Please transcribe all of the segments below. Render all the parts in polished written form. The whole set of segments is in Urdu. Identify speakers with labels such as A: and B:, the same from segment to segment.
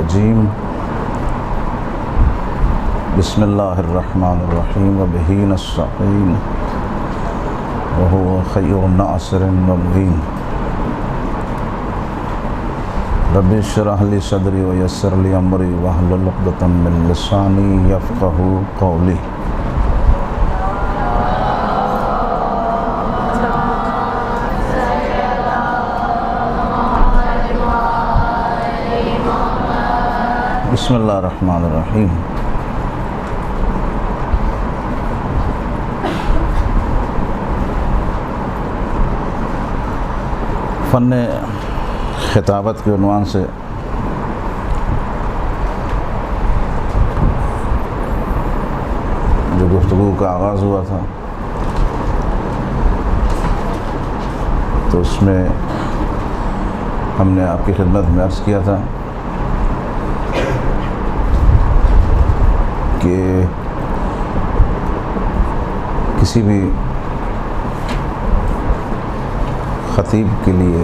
A: الرجیم بسم اللہ الرحمن الرحیم وبہ نستعین وہو خیر ناصر ومعین رب اشرح لی صدری ویسر لی امری واحلل عقدۃ من لسانی یفقہوا قولی۔ بسم اللہ الرحمن الرحیم۔ فن خطابت کے عنوان سے جو گفتگو کا آغاز ہوا تھا تو اس میں ہم نے آپ کی خدمت میں عرض کیا تھا کہ کسی بھی خطیب کے لیے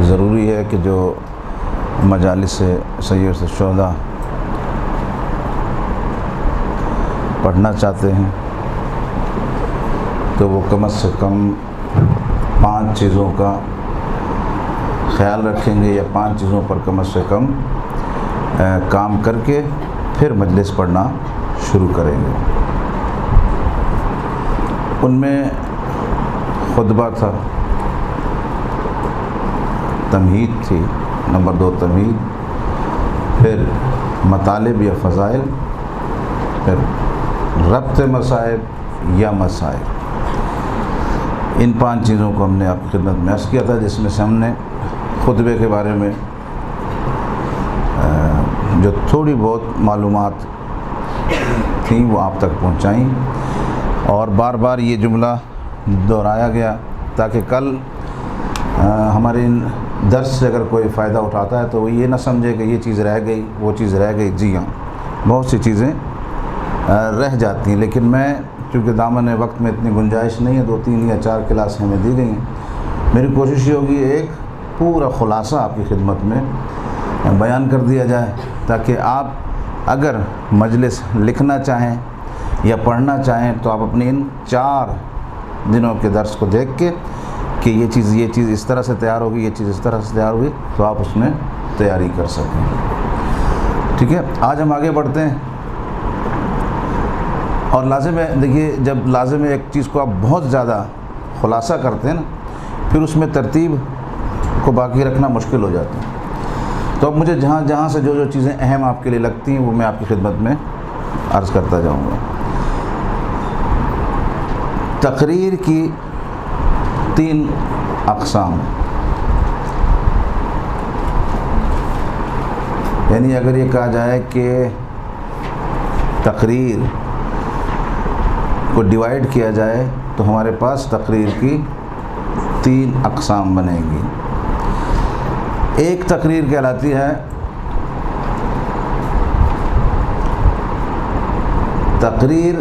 A: ضروری ہے کہ جو مجالس سید الشہداء پڑھنا چاہتے ہیں تو وہ کم از کم 5 چیزوں کا خیال رکھیں گے یا 5 چیزوں پر کم از کم کام کر کے پھر مجلس پڑھنا شروع کریں گے۔ ان میں خطبہ تھا، تمہید تھی، نمبر 2 تمہید، پھر مطالب یا فضائل، پھر ربط مصائب یا مسائل۔ ان 5 چیزوں کو ہم نے آپ کی خدمت میں عرض کیا تھا، جس میں سے ہم نے خطبے کے بارے میں جو تھوڑی بہت معلومات تھیں وہ آپ تک پہنچائیں، اور بار بار یہ جملہ دہرایا گیا تاکہ کل ہمارے درس سے اگر کوئی فائدہ اٹھاتا ہے تو وہ یہ نہ سمجھے کہ یہ چیز رہ گئی، وہ چیز رہ گئی۔ جی ہاں، بہت سی چیزیں رہ جاتی ہیں، لیکن میں چونکہ دامن وقت میں اتنی گنجائش نہیں ہے، 2 3 یا 4 کلاس ہمیں دی گئی ہیں، میری کوشش یہ ہوگی ایک پورا خلاصہ آپ کی خدمت میں بیان کر دیا جائے تاکہ آپ اگر مجلس لکھنا چاہیں یا پڑھنا چاہیں تو آپ اپنی ان 4 دنوں کے درس کو دیکھ کے کہ یہ چیز اس طرح سے تیار ہوگی، یہ چیز اس طرح سے تیار ہوگی، تو آپ اس میں تیاری کر سکیں۔ ٹھیک ہے، آج ہم آگے بڑھتے ہیں، اور لازم ہے، دیکھیے جب لازم ہے ایک چیز کو آپ بہت زیادہ خلاصہ کرتے ہیں نا، پھر اس میں ترتیب کو باقی رکھنا مشکل ہو جاتا ہے۔ تو اب مجھے جہاں سے جو چیزیں اہم آپ کے لیے لگتی ہیں وہ میں آپ کی خدمت میں عرض کرتا جاؤں گا۔ تقریر کی 3 اقسام، یعنی اگر یہ کہا جائے کہ تقریر کو ڈیوائیڈ کیا جائے تو ہمارے پاس تقریر کی 3 اقسام بنے گی۔ ایک تقریر کہلاتی ہے تقریر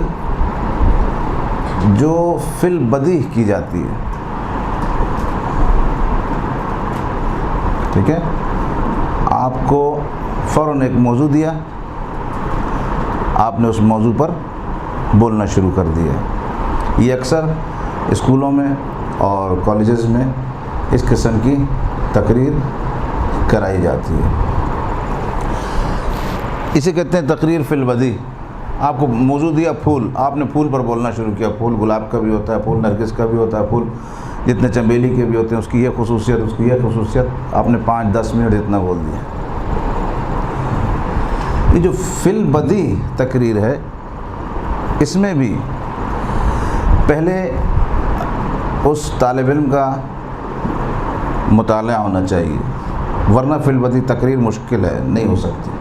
A: جو فی البدیہہ کی جاتی ہے، ٹھیک ہے، آپ کو فوراً ایک موضوع دیا، آپ نے اس موضوع پر بولنا شروع کر دیا۔ یہ اکثر اسکولوں میں اور کالجز میں اس قسم کی تقریر کرائی جاتی ہے، اسے کہتے ہیں تقریر فی البدیہہ۔ آپ کو موضوع دیا پھول، آپ نے پھول پر بولنا شروع کیا، پھول گلاب کا بھی ہوتا ہے، پھول نرگس کا بھی ہوتا ہے، پھول جتنے چنبیلی کے بھی ہوتے ہیں، اس کی یہ خصوصیت، اس کی یہ خصوصیت، آپ نے 5-10 منٹ اتنا بول دیا۔ یہ جو فی البدیہہ تقریر ہے، اس میں بھی پہلے اس طالب علم کا مطالعہ ہونا چاہیے، ورنہ فی البدیہہ تقریر مشکل ہے، نہیں ہو سکتی۔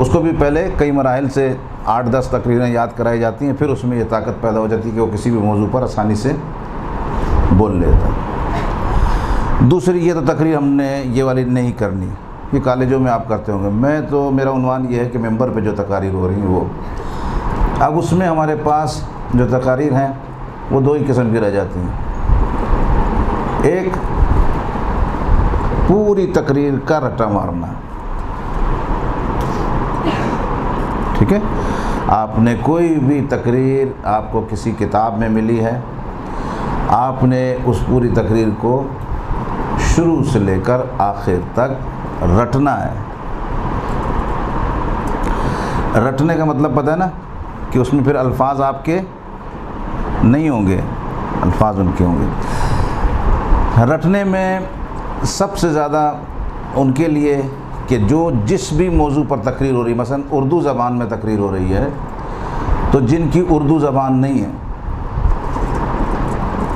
A: اس کو بھی پہلے کئی مراحل سے 8-10 تقریریں یاد کرائی جاتی ہیں، پھر اس میں یہ طاقت پیدا ہو جاتی ہے کہ وہ کسی بھی موضوع پر آسانی سے بول لیتا ہے۔ دوسری یہ تو تقریر ہم نے یہ والی نہیں کرنی، یہ کالجوں میں آپ کرتے ہوں گے، میرا عنوان یہ ہے کہ ممبر پہ جو تقاریر ہو رہی ہیں وہ، اب اس میں ہمارے پاس جو تقاریر ہیں وہ 2 ہی قسم کی رہ جاتی ہیں۔ ایک پوری تقریر کا رٹا مارنا. ٹھیک ہے. آپ نے کوئی بھی تقریر آپ کو کسی کتاب میں ملی ہے، آپ نے اس پوری تقریر کو شروع سے لے کر آخر تک رٹنا ہے. رٹنے کا مطلب پتہ ہے نا کہ اس میں پھر الفاظ آپ کے نہیں ہوں گے، الفاظ ان کے ہوں گے. رٹنے میں سب سے زیادہ ان کے لیے کہ جو جس بھی موضوع پر تقریر ہو رہی ہے، مثلا اردو زبان میں تقریر ہو رہی ہے تو جن کی اردو زبان نہیں ہے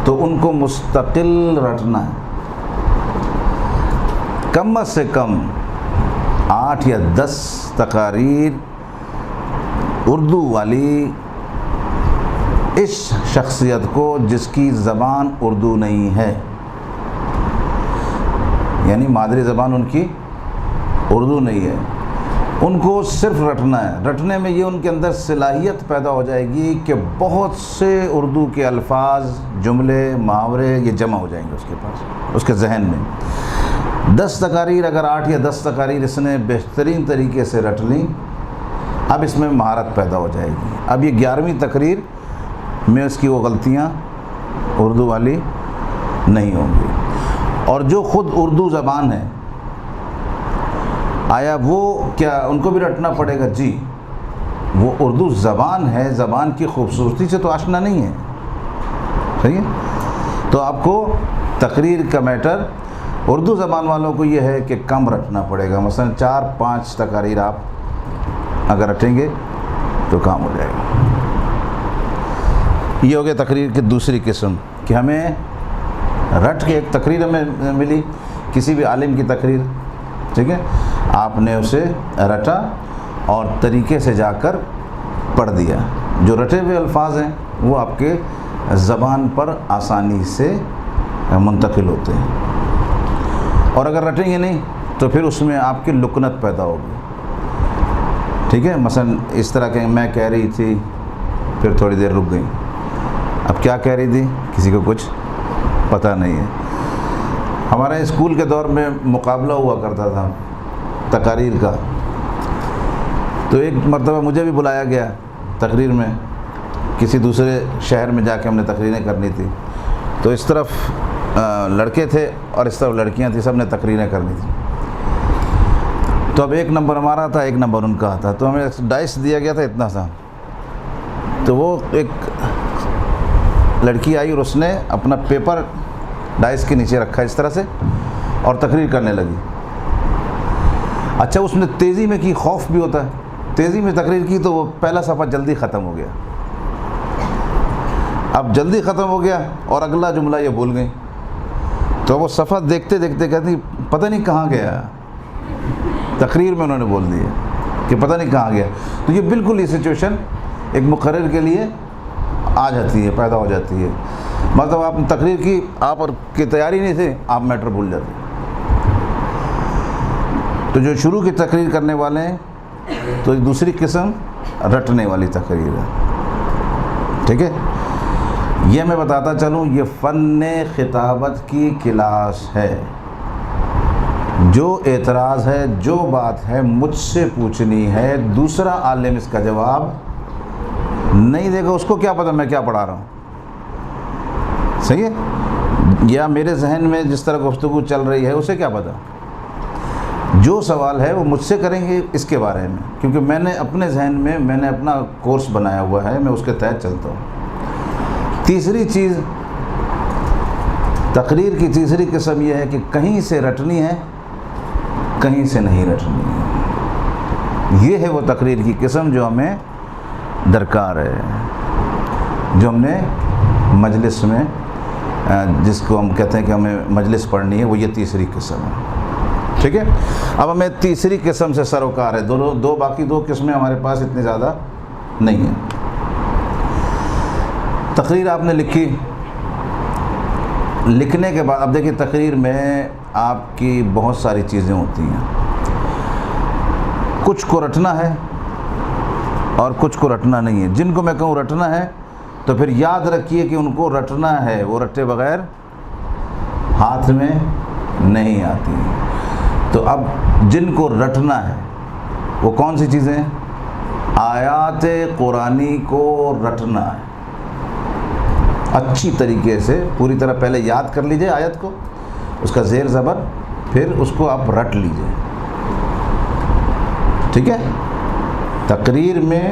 A: تو ان کو مستقل رٹنا ہے. کم سے کم 8 یا 10 تقاریر اردو والی اس شخصیت کو جس کی زبان اردو نہیں ہے، یعنی مادری زبان ان کی اردو نہیں ہے، ان کو صرف رٹنا ہے. رٹنے میں یہ ان کے اندر صلاحیت پیدا ہو جائے گی کہ بہت سے اردو کے الفاظ، جملے، محاورے یہ جمع ہو جائیں گے اس کے پاس، اس کے ذہن میں. 10 تقاریر اگر 8 یا 10 تقاریر اس نے بہترین طریقے سے رٹ لیں، اب اس میں مہارت پیدا ہو جائے گی. اب یہ 11ویں تقریر میں اس کی وہ غلطیاں اردو والی نہیں ہوں گی. اور جو خود اردو زبان ہے، آیا وہ کیا ان کو بھی رٹنا پڑے گا؟ جی، وہ اردو زبان ہے، زبان کی خوبصورتی سے تو آشنا نہیں ہے. صحیح ہے. تو آپ کو تقریر کا میٹر اردو زبان والوں کو یہ ہے کہ کم رٹنا پڑے گا. مثلا 4-5 تقاریر آپ اگر رٹیں گے تو کام ہو جائے گا. یہ ہو گیا تقریر کی دوسری قسم کہ ہمیں رٹ کے ایک تقریر ہمیں ملی، کسی بھی عالم کی تقریر، ٹھیک ہے، آپ نے اسے رٹا اور طریقے سے جا کر پڑھ دیا. جو رٹے ہوئے الفاظ ہیں وہ آپ کے زبان پر آسانی سے منتقل ہوتے ہیں. اور اگر رٹیں گے نہیں تو پھر اس میں آپ کی لکنت پیدا ہوگی. ٹھیک ہے. مثلا اس طرح کہ میں کہہ رہی تھی، پھر تھوڑی دیر رک گئی، اب کیا کہہ رہی تھی کسی کو کچھ پتہ نہیں ہے. ہمارے اسکول کے دور میں مقابلہ ہوا کرتا تھا تقاریر کا، تو ایک مرتبہ مجھے بھی بلایا گیا تقریر میں، کسی دوسرے شہر میں جا کے ہم نے تقریریں کرنی تھی. تو اس طرف لڑکے تھے اور اس طرف لڑکیاں تھیں، سب نے تقریریں کرنی تھیں. تو اب 1 نمبر ہمارا تھا، 1 نمبر ان کا تھا. تو ہمیں ڈائس دیا گیا تھا اتنا سا. تو وہ ایک لڑکی آئی اور اس نے اپنا پیپر ڈائس کے نیچے رکھا اس طرح سے اور تقریر کرنے لگی. اچھا، اس نے تیزی میں کی، خوف بھی ہوتا ہے، تیزی میں تقریر کی تو وہ پہلا صفحہ جلدی ختم ہو گیا. اب جلدی ختم ہو گیا اور اگلا جملہ یہ بھول گئی. تو وہ صفحہ دیکھتے دیکھتے کہتی پتہ نہیں کہاں گیا. تقریر میں انہوں نے بول دیا کہ پتہ نہیں کہاں گیا. تو یہ بالکل یہ سچویشن ایک مقرر کے لیے آ جاتی ہے، پیدا ہو جاتی ہے. مطلب آپ نے تقریر کی، آپ کی تیاری نہیں تھی، آپ میٹر بھول جاتے. تو جو شروع کی تقریر کرنے والے ہیں تو دوسری قسم رٹنے والی تقریر ہے. ٹھیک ہے. یہ میں بتاتا چلوں، یہ فن خطابت کی کلاس ہے. جو اعتراض ہے، جو بات ہے مجھ سے پوچھنی ہے، دوسرا عالم اس کا جواب نہیں دے گا. اس کو کیا پتہ میں کیا پڑھا رہا ہوں. صحیح ہے. یا میرے ذہن میں جس طرح گفتگو چل رہی ہے اسے کیا پتہ. جو سوال ہے وہ مجھ سے کریں گے اس کے بارے میں، کیونکہ میں نے اپنے ذہن میں میں نے اپنا کورس بنایا ہوا ہے، میں اس کے تحت چلتا ہوں. تیسری چیز، تقریر کی تیسری قسم یہ ہے کہ کہیں سے رٹنی ہے، کہیں سے نہیں رٹنی ہے. یہ ہے وہ تقریر کی قسم جو ہمیں درکار ہے، جو ہم نے مجلس میں، جس کو ہم کہتے ہیں کہ ہمیں مجلس پڑھنی ہے، وہ یہ تیسری قسم ہے. ٹھیک ہے. اب ہمیں تیسری قسم سے سروکار ہے. باقی دو قسمیں ہمارے پاس اتنی زیادہ نہیں ہیں. تقریر آپ نے لکھی، لکھنے کے بعد اب دیکھیے تقریر میں آپ کی بہت ساری چیزیں ہوتی ہیں. کچھ کو رٹنا ہے اور کچھ کو رٹنا نہیں ہے. جن کو میں کہوں رٹنا ہے تو پھر یاد رکھیے کہ ان کو رٹنا ہے، وہ رٹے بغیر ہاتھ میں نہیں آتی. تو اب جن کو رٹنا ہے وہ کون سی چیزیں ہیں؟ آیات قرآنی کو رٹنا ہے اچھی طریقے سے، پوری طرح پہلے یاد کر لیجئے آیت کو، اس کا زیر زبر، پھر اس کو آپ رٹ لیجئے. ٹھیک ہے؟ تقریر میں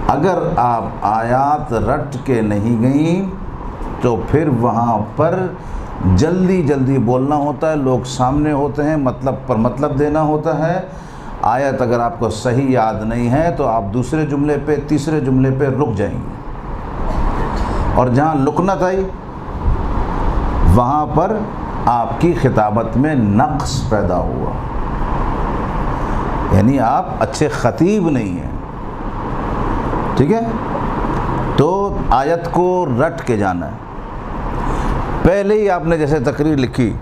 A: اگر آپ آیات رٹ کے نہیں گئیں تو پھر وہاں پر جلدی جلدی بولنا ہوتا ہے، لوگ سامنے ہوتے ہیں، مطلب پر مطلب دینا ہوتا ہے. آیت اگر آپ کو صحیح یاد نہیں ہے تو آپ دوسرے جملے پہ، تیسرے جملے پہ رک جائیں گے، اور جہاں لکنت آئی وہاں پر آپ کی خطابت میں نقص پیدا ہوا، یعنی آپ اچھے خطیب نہیں ہیں. ٹھیک ہے؟ تو آیت کو رٹ کے جانا ہے. پہلے ہی آپ نے جیسے تقریر لکھی،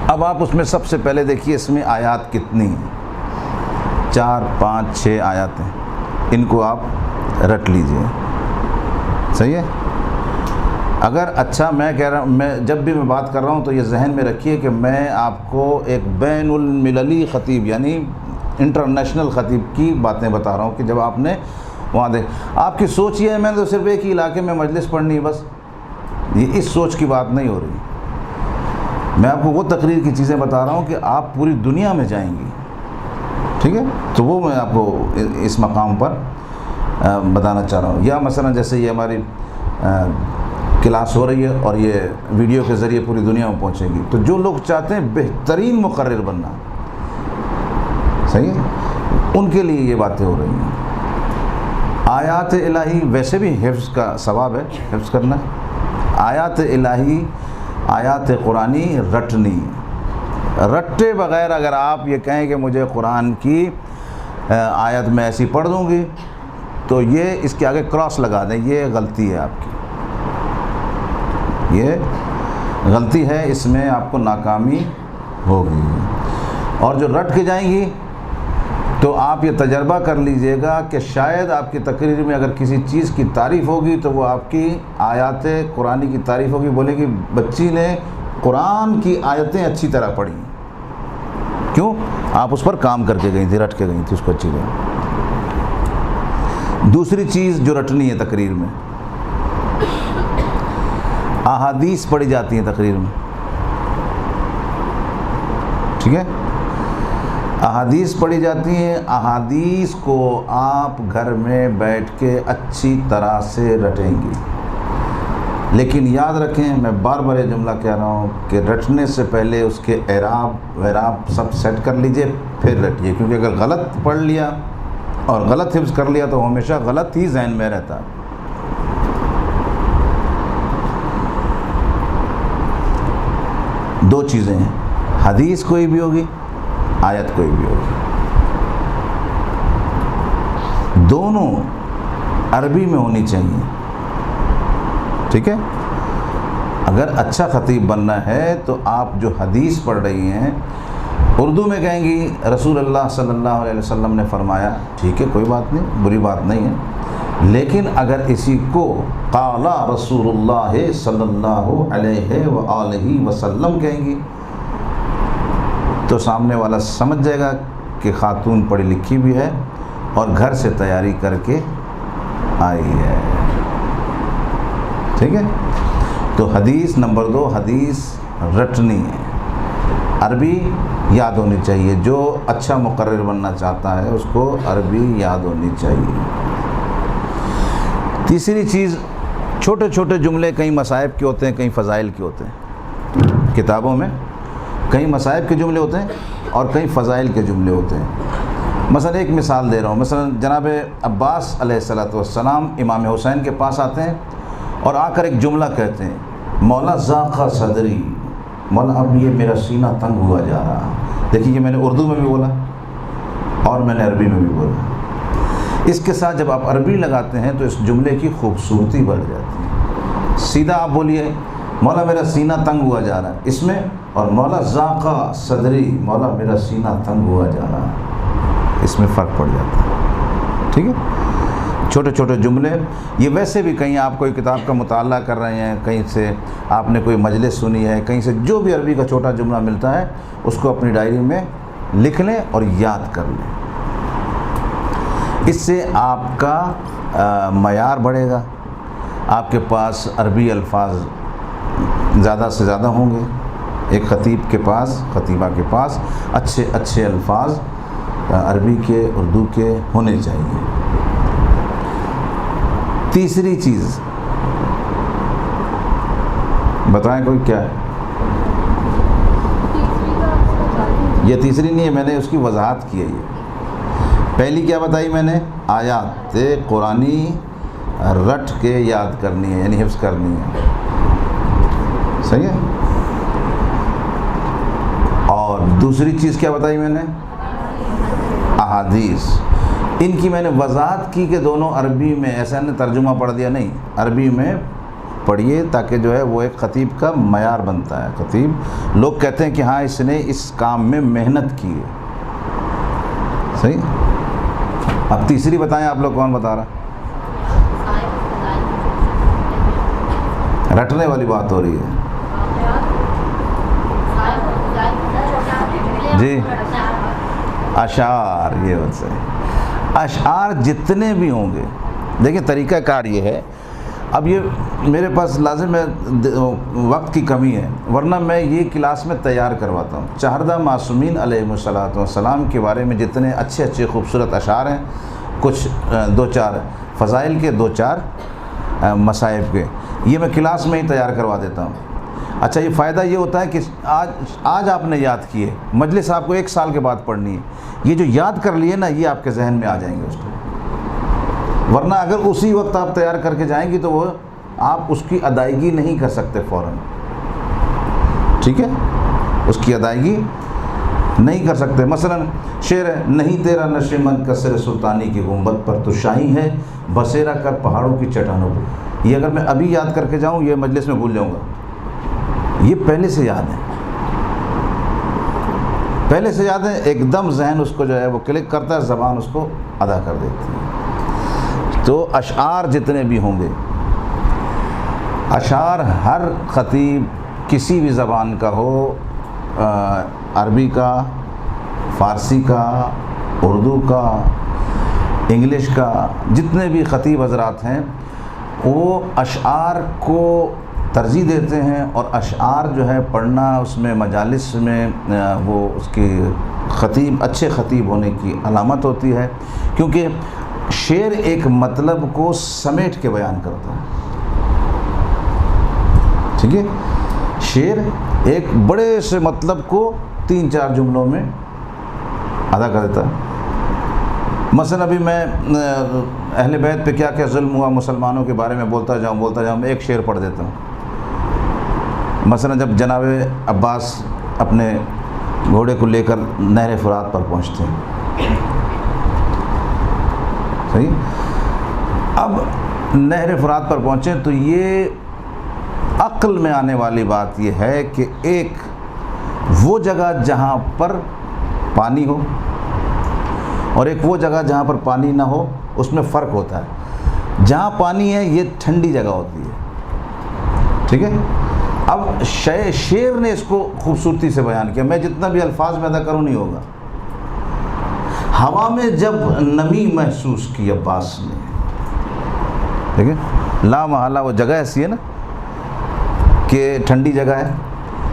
A: اب آپ اس میں سب سے پہلے دیکھیے اس میں آیات کتنی ہیں، 4 5 6 آیات ہیں، ان کو آپ رٹ لیجئے. صحیح ہے؟ اگر اچھا میں کہہ رہا ہوں، میں جب بھی میں بات کر رہا ہوں تو یہ ذہن میں رکھیے کہ میں آپ کو ایک بین المللی خطیب یعنی انٹرنیشنل خطیب کی باتیں بتا رہا ہوں کہ جب آپ نے وہاں آپ کی سوچ یہ ہے میں نے تو صرف ایک ہی علاقے میں مجلس پڑھنی ہے بس، یہ اس سوچ کی بات نہیں ہو رہی. میں آپ کو وہ تقریر کی چیزیں بتا رہا ہوں کہ آپ پوری دنیا میں جائیں گی. ٹھیک ہے؟ تو وہ میں آپ کو اس مقام پر بتانا چاہ رہا ہوں. یا مثلا جیسے یہ ہماری کلاس ہو رہی ہے اور یہ ویڈیو کے ذریعے پوری دنیا میں پہنچے گی، تو جو لوگ چاہتے ہیں بہترین مقرر بننا، صحیح ہے، ان کے لیے یہ باتیں ہو رہی ہیں. آیات الہی ویسے بھی حفظ کا ثواب ہے، حفظ کرنا. آیات الہی، آیات قرآنی رٹنی، رٹے بغیر اگر آپ یہ کہیں کہ مجھے قرآن کی آیت میں ایسی پڑھ دوں گی تو یہ اس کے آگے کراس لگا دیں، یہ غلطی ہے آپ کی، یہ غلطی ہے، اس میں آپ کو ناکامی ہوگی. اور جو رٹ کے جائیں گی تو آپ یہ تجربہ کر لیجئے گا کہ شاید آپ کی تقریر میں اگر کسی چیز کی تعریف ہوگی تو وہ آپ کی آیات قرآنی کی تعریف ہوگی، بولے کہ بچی نے قرآن کی آیتیں اچھی طرح پڑھی. کیوں؟ آپ اس پر کام کر کے گئی تھی، رٹ کے گئی تھی اس کو اچھی طرح. دوسری چیز جو رٹنی ہے تقریر میں، احادیث پڑھی جاتی ہیں تقریر میں. ٹھیک ہے؟ احادیث پڑھی جاتی ہیں، احادیث کو آپ گھر میں بیٹھ کے اچھی طرح سے رٹیں گی. لیکن یاد رکھیں، میں بار بار یہ جملہ کہہ رہا ہوں کہ رٹنے سے پہلے اس کے اعراب سب سیٹ کر لیجئے پھر رٹیے، کیونکہ اگر غلط پڑھ لیا اور غلط حفظ کر لیا تو ہمیشہ غلط ہی ذہن میں رہتا ہے. دو چیزیں ہیں، حدیث کوئی بھی ہوگی، آیت کوئی بھی ہوگی، دونوں عربی میں ہونی چاہیے. ٹھیک ہے؟ اگر اچھا خطیب بننا ہے تو آپ جو حدیث پڑھ رہی ہیں اردو میں کہیں گی رسول اللہ صلی اللہ علیہ وسلم نے فرمایا، ٹھیک ہے، کوئی بات نہیں، بری بات نہیں ہے. لیکن اگر اسی کو قال رسول اللہ صلی اللہ علیہ وآلہ وسلم کہیں گی تو سامنے والا سمجھ جائے گا کہ خاتون پڑھی لکھی بھی ہے اور گھر سے تیاری کر کے آئی ہے. ٹھیک ہے؟ تو حدیث نمبر 2، حدیث رٹنی ہے، عربی یاد ہونی چاہیے. جو اچھا مقرر بننا چاہتا ہے اس کو عربی یاد ہونی چاہیے. تیسری چیز، چھوٹے چھوٹے جملے کئی مصائب کے ہوتے ہیں، کئی فضائل کے ہوتے ہیں. کتابوں میں کئی مصائب کے جملے ہوتے ہیں اور کئی فضائل کے جملے ہوتے ہیں. مثلا ایک مثال دے رہا ہوں، مثلا جناب عباس علیہ السلام امام حسین کے پاس آتے ہیں اور آ کر ایک جملہ کہتے ہیں، مولا ذاق صدری، مولا اب یہ میرا سینہ تنگ ہوا جا رہا. دیکھیے یہ میں نے اردو میں بھی بولا اور میں نے عربی میں بھی بولا. اس کے ساتھ جب آپ عربی لگاتے ہیں تو اس جملے کی خوبصورتی بڑھ جاتی ہے. سیدھا آپ بولیے مولا میرا سینہ تنگ ہوا جا رہا ہے اس میں، اور مولا ذاق صدری، مولا میرا سینہ تنگ ہوا جا رہا ہے، اس میں فرق پڑ جاتا ہے. ٹھیک ہے؟ چھوٹے چھوٹے جملے، یہ ویسے بھی کہیں آپ کوئی کتاب کا مطالعہ کر رہے ہیں، کہیں سے آپ نے کوئی مجلس سنی ہے، کہیں سے جو بھی عربی کا چھوٹا جملہ ملتا ہے اس کو اپنی ڈائری میں لکھ لیں اور یاد کر لیں۔ اس سے آپ کا معیار بڑھے گا، آپ کے پاس عربی الفاظ زیادہ سے زیادہ ہوں گے۔ ایک خطیب کے پاس، خطیبہ کے پاس اچھے اچھے الفاظ عربی کے، اردو کے ہونے چاہیے۔ تیسری چیز بتائیں کوئی کیا ہے؟ یہ تیسری نہیں ہے، میں نے اس کی وضاحت کی ہے۔ یہ پہلی کیا بتائی میں نے؟ آیات قرآنی رٹ کے یاد کرنی ہے، یعنی حفظ کرنی ہے، صحیح ہے۔ اور دوسری چیز کیا بتائی میں نے؟ احادیث۔ ان کی میں نے وضاحت کی کہ دونوں عربی میں، ایسا نے ترجمہ پڑھ دیا نہیں، عربی میں پڑھیے تاکہ جو ہے وہ ایک خطیب کا معیار بنتا ہے۔ خطیب لوگ کہتے ہیں کہ ہاں اس نے اس کام میں محنت کی ہے، صحیح۔ اب تیسری بتائیں، آپ لوگ کون بتا رہا؟ رٹنے والی بات ہو رہی ہے جی۔ اشعار، یہ بات صحیح۔ اشعار جتنے بھی ہوں گے، دیکھیں طریقہ کار یہ ہے، اب یہ میرے پاس لازم ہے، وقت کی کمی ہے، ورنہ میں یہ کلاس میں تیار کرواتا ہوں۔ چہردہ معصومین علیہ الصلوۃ والسلام کے بارے میں جتنے اچھے اچھے خوبصورت اشعار ہیں، کچھ دو چار فضائل کے، دو چار مصائب کے، یہ میں کلاس میں ہی تیار کروا دیتا ہوں۔ اچھا، یہ فائدہ یہ ہوتا ہے کہ آج آپ نے یاد کیے، مجلس آپ کو 1 سال کے بعد پڑھنی ہے، یہ جو یاد کر لیے نا، یہ آپ کے ذہن میں آ جائیں گے اس کو۔ ورنہ اگر اسی وقت آپ تیار کر کے جائیں گی تو وہ آپ اس کی ادائیگی نہیں کر سکتے فوراً، ٹھیک ہے، اس کی ادائیگی نہیں کر سکتے۔ مثلا شعر ہے، نہیں تیرا نشیمن کسر سلطانی کی گنبد پر، تو شاہی ہے بسیرا کر پہاڑوں کی چٹانوں پر۔ یہ اگر میں ابھی یاد کر کے جاؤں، یہ مجلس میں بھول جاؤں گا، یہ پہلے سے یاد ہے، پہلے سے یاد ہے، ایک دم ذہن اس کو جو ہے وہ کلک کرتا ہے، زبان اس کو ادا کر دیتی ہے۔ تو اشعار جتنے بھی ہوں گے، اشعار ہر خطیب کسی بھی زبان کا ہو، عربی کا، فارسی کا، اردو کا، انگلش کا، جتنے بھی خطیب حضرات ہیں وہ اشعار کو ترجیح دیتے ہیں، اور اشعار جو ہے پڑھنا اس میں مجالس میں وہ اس کی خطیب، اچھے خطیب ہونے کی علامت ہوتی ہے، کیونکہ شعر ایک مطلب کو سمیٹ کے بیان کرتا ہے، ٹھیک ہے۔ شعر ایک بڑے سے مطلب کو 3-4 جملوں میں ادا کر دیتا ہے۔ مثلا ابھی میں اہل بیت پہ کیا کیا ظلم ہوا مسلمانوں کے بارے میں بولتا جاؤں، میں ایک شعر پڑھ دیتا ہوں۔ مثلا جب جناب عباس اپنے گھوڑے کو لے کر نہر فرات پر پہنچتے ہیں، صحیح، اب نہر فرات پر پہنچے تو یہ عقل میں آنے والی بات یہ ہے کہ ایک وہ جگہ جہاں پر پانی ہو اور ایک وہ جگہ جہاں پر پانی نہ ہو، اس میں فرق ہوتا ہے۔ جہاں پانی ہے یہ ٹھنڈی جگہ ہوتی ہے، ٹھیک ہے۔ اب شعر نے اس کو خوبصورتی سے بیان کیا، میں جتنا بھی الفاظ میں ادا کروں نہیں ہوگا۔ ہوا میں جب نمی محسوس کی عباس نے، ٹھیک ہے، لا محالہ وہ جگہ ایسی ہے نا کہ ٹھنڈی جگہ ہے،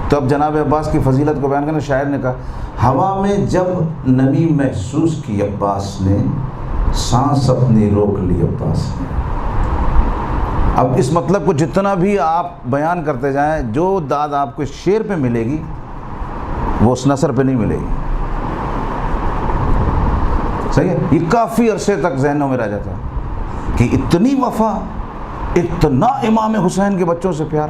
A: تو اب جناب عباس کی فضیلت کو بیان کرنا، شاعر نے کہا ہوا میں جب نمی محسوس کی عباس نے، سانس اپنی روک لی عباس نے۔ اب اس مطلب کو جتنا بھی آپ بیان کرتے جائیں، جو داد آپ کو شعر پہ ملے گی وہ اس نثر پہ نہیں ملے گی، صحیح ہے۔ یہ کافی عرصے تک ذہنوں میں رہ جاتا ہے کہ اتنی وفا، اتنا امام حسین کے بچوں سے پیار۔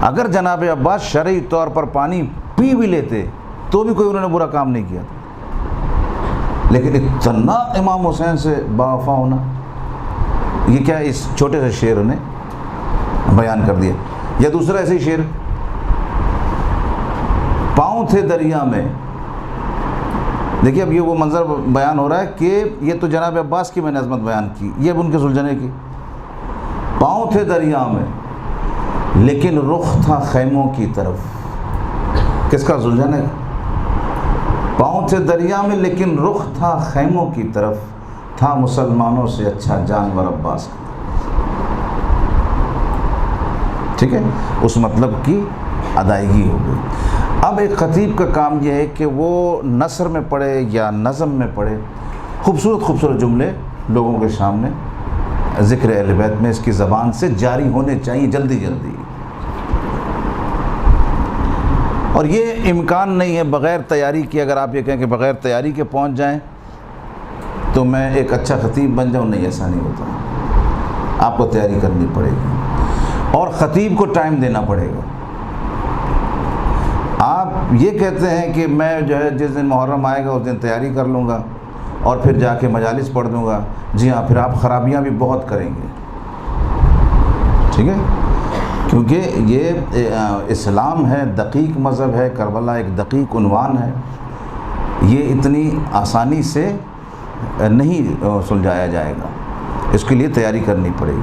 A: اگر جناب عباس شرعی طور پر پانی پی بھی لیتے تو بھی کوئی انہوں نے برا کام نہیں کیا تھا، لیکن اتنا امام حسین سے باوفا ہونا، یہ کیا اس چھوٹے سے شعر نے بیان کر دیا۔ یا دوسرا ایسے ہی شعر، پاؤں تھے دریا میں دیکھیے اب یہ وہ منظر بیان ہو رہا ہے کہ یہ تو جناب عباس کی میں نے عظمت بیان کی، یہ اب ان کے سلجھنے کی. پاؤں تھے دریا میں لیکن رخ تھا خیموں کی طرف. کس کا؟ ذوالجنے کا. پاؤں تھے دریا میں لیکن رخ تھا خیموں کی طرف، تھا مسلمانوں سے اچھا جانور عباس کا. ٹھیک ہے، اس مطلب کی ادائیگی ہو گئی. اب ایک خطیب کا کام یہ ہے کہ وہ نثر میں پڑھے یا نظم میں پڑھے، خوبصورت خوبصورت جملے لوگوں کے سامنے ذکر اہل بیت میں اس کی زبان سے جاری ہونے چاہیے جلدی جلدی. اور یہ امکان نہیں ہے بغیر تیاری کے. اگر آپ یہ کہیں کہ بغیر تیاری کے پہنچ جائیں تو میں ایک اچھا خطیب بن جاؤں، نہیں، ایسا نہیں ہوتا. آپ کو تیاری کرنی پڑے گی اور خطیب کو ٹائم دینا پڑے گا. آپ یہ کہتے ہیں کہ میں جو ہے جس دن محرم آئے گا اس دن تیاری کر لوں گا اور پھر جا کے مجالس پڑھ دوں گا. جی ہاں، پھر آپ خرابیاں بھی بہت کریں گے. ٹھیک ہے، کیونکہ یہ اسلام ہے، دقیق مذہب ہے، کربلا ایک دقیق عنوان ہے. یہ اتنی آسانی سے نہیں سلجھایا جائے گا، اس کے لیے تیاری کرنی پڑے گی.